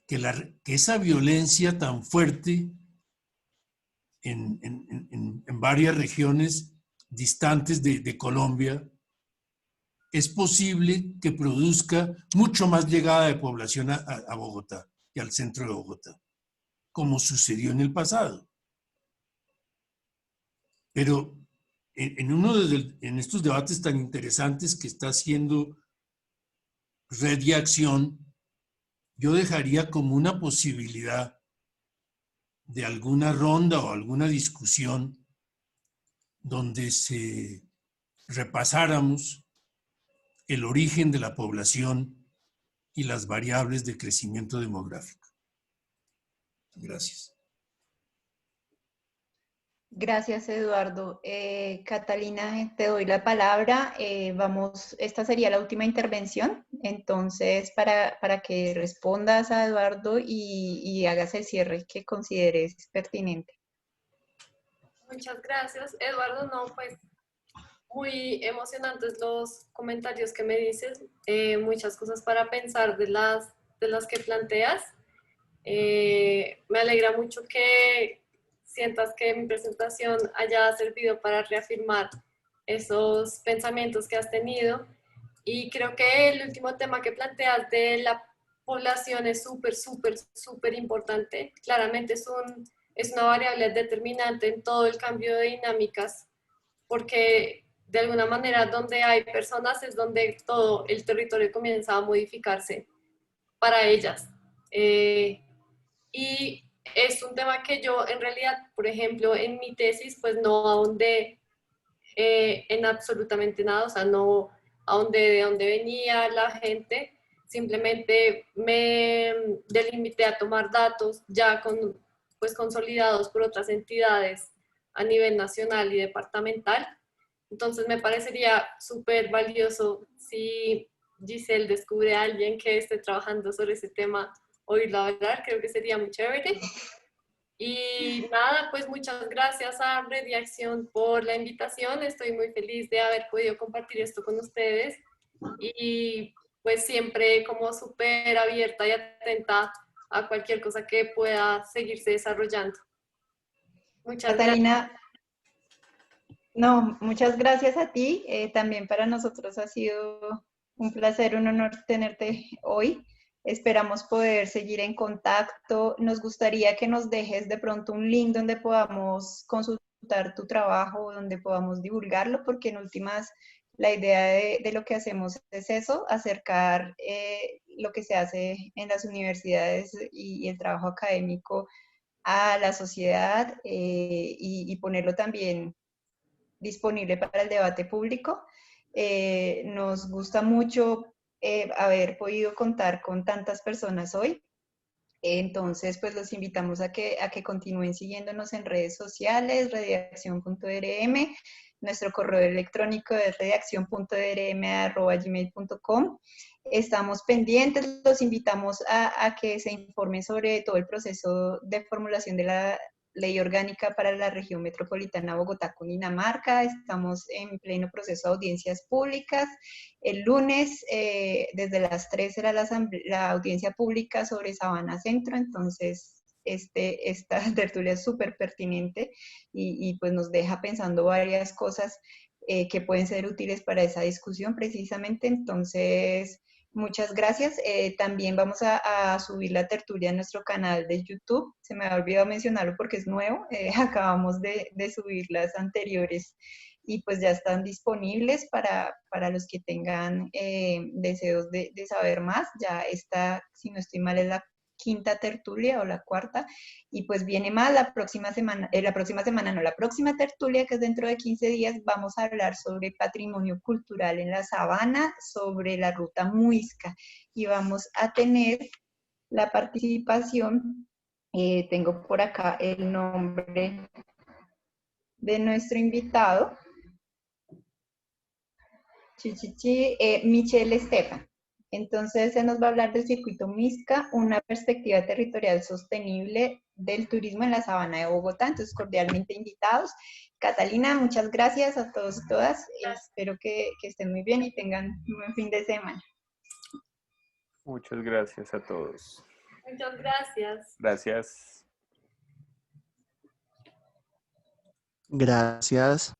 que esa violencia tan fuerte en varias regiones distantes de Colombia es posible que produzca mucho más llegada de población a Bogotá y al centro de Bogotá, como sucedió en el pasado. Pero en estos debates tan interesantes que está haciendo Red y Acción, yo dejaría como una posibilidad de alguna ronda o alguna discusión donde se repasáramos el origen de la población y las variables de crecimiento demográfico. Gracias. Gracias, Eduardo. Catalina, te doy la palabra. Esta sería la última intervención, entonces para que respondas a Eduardo y hagas el cierre que consideres pertinente. Muchas gracias, Eduardo. No, pues muy emocionantes los comentarios que me dices, muchas cosas para pensar de las que planteas. Me alegra mucho que sientas que mi presentación haya servido para reafirmar esos pensamientos que has tenido. Y creo que el último tema que planteas de la población es súper importante. Claramente es una variable determinante en todo el cambio de dinámicas, porque de alguna manera donde hay personas es donde todo el territorio comienza a modificarse para ellas. Y es un tema que yo en realidad, por ejemplo, en mi tesis, pues no ahondé en absolutamente nada, o sea, no ahondé de dónde venía la gente, simplemente me delimité a tomar datos ya pues consolidados por otras entidades a nivel nacional y departamental. Entonces me parecería súper valioso si Giselle descubre a alguien que esté trabajando sobre ese tema, oírlo hablar, creo que sería muy chévere. Y nada, pues muchas gracias a Red y Acción por la invitación. Estoy muy feliz de haber podido compartir esto con ustedes y pues siempre como súper abierta y atenta a cualquier cosa que pueda seguirse desarrollando. Muchas Catalina, no, muchas gracias a ti. También para nosotros ha sido un placer, un honor tenerte hoy. Esperamos poder seguir en contacto. Nos gustaría que nos dejes de pronto un link donde podamos consultar tu trabajo, donde podamos divulgarlo, porque en últimas la idea de lo que hacemos es eso, acercar lo que se hace en las universidades y el trabajo académico a la sociedad y ponerlo también disponible para el debate público. Nos gusta mucho haber podido contar con tantas personas hoy. Entonces, pues los invitamos a que continúen siguiéndonos en redes sociales, redaccion.drm, nuestro correo electrónico es redaccion.drm@gmail.com. Estamos pendientes, los invitamos a que se informen sobre todo el proceso de formulación de la Ley Orgánica para la Región Metropolitana Bogotá-Cundinamarca. Estamos en pleno proceso de audiencias públicas. El lunes, desde las 3 era la audiencia pública sobre Sabana Centro, entonces esta tertulia es súper pertinente y pues nos deja pensando varias cosas que pueden ser útiles para esa discusión precisamente. Entonces, muchas gracias. También vamos a subir la tertulia a nuestro canal de YouTube. Se me ha olvidado mencionarlo porque es nuevo. Acabamos de subir las anteriores y pues ya están disponibles para los que tengan deseos de saber más. Ya está, si no estoy mal, es la quinta tertulia o la cuarta, y pues viene más la próxima semana, la próxima tertulia, que es dentro de 15 días, vamos a hablar sobre patrimonio cultural en la sabana, sobre la ruta Muisca, y vamos a tener la participación Tengo por acá el nombre de nuestro invitado, Michelle Estefan. Entonces, se nos va a hablar del circuito MISCA, una perspectiva territorial sostenible del turismo en la Sabana de Bogotá. Entonces, cordialmente invitados. Catalina, muchas gracias a todos y todas. Espero que estén muy bien y tengan un buen fin de semana. Muchas gracias a todos. Muchas gracias. Gracias. Gracias.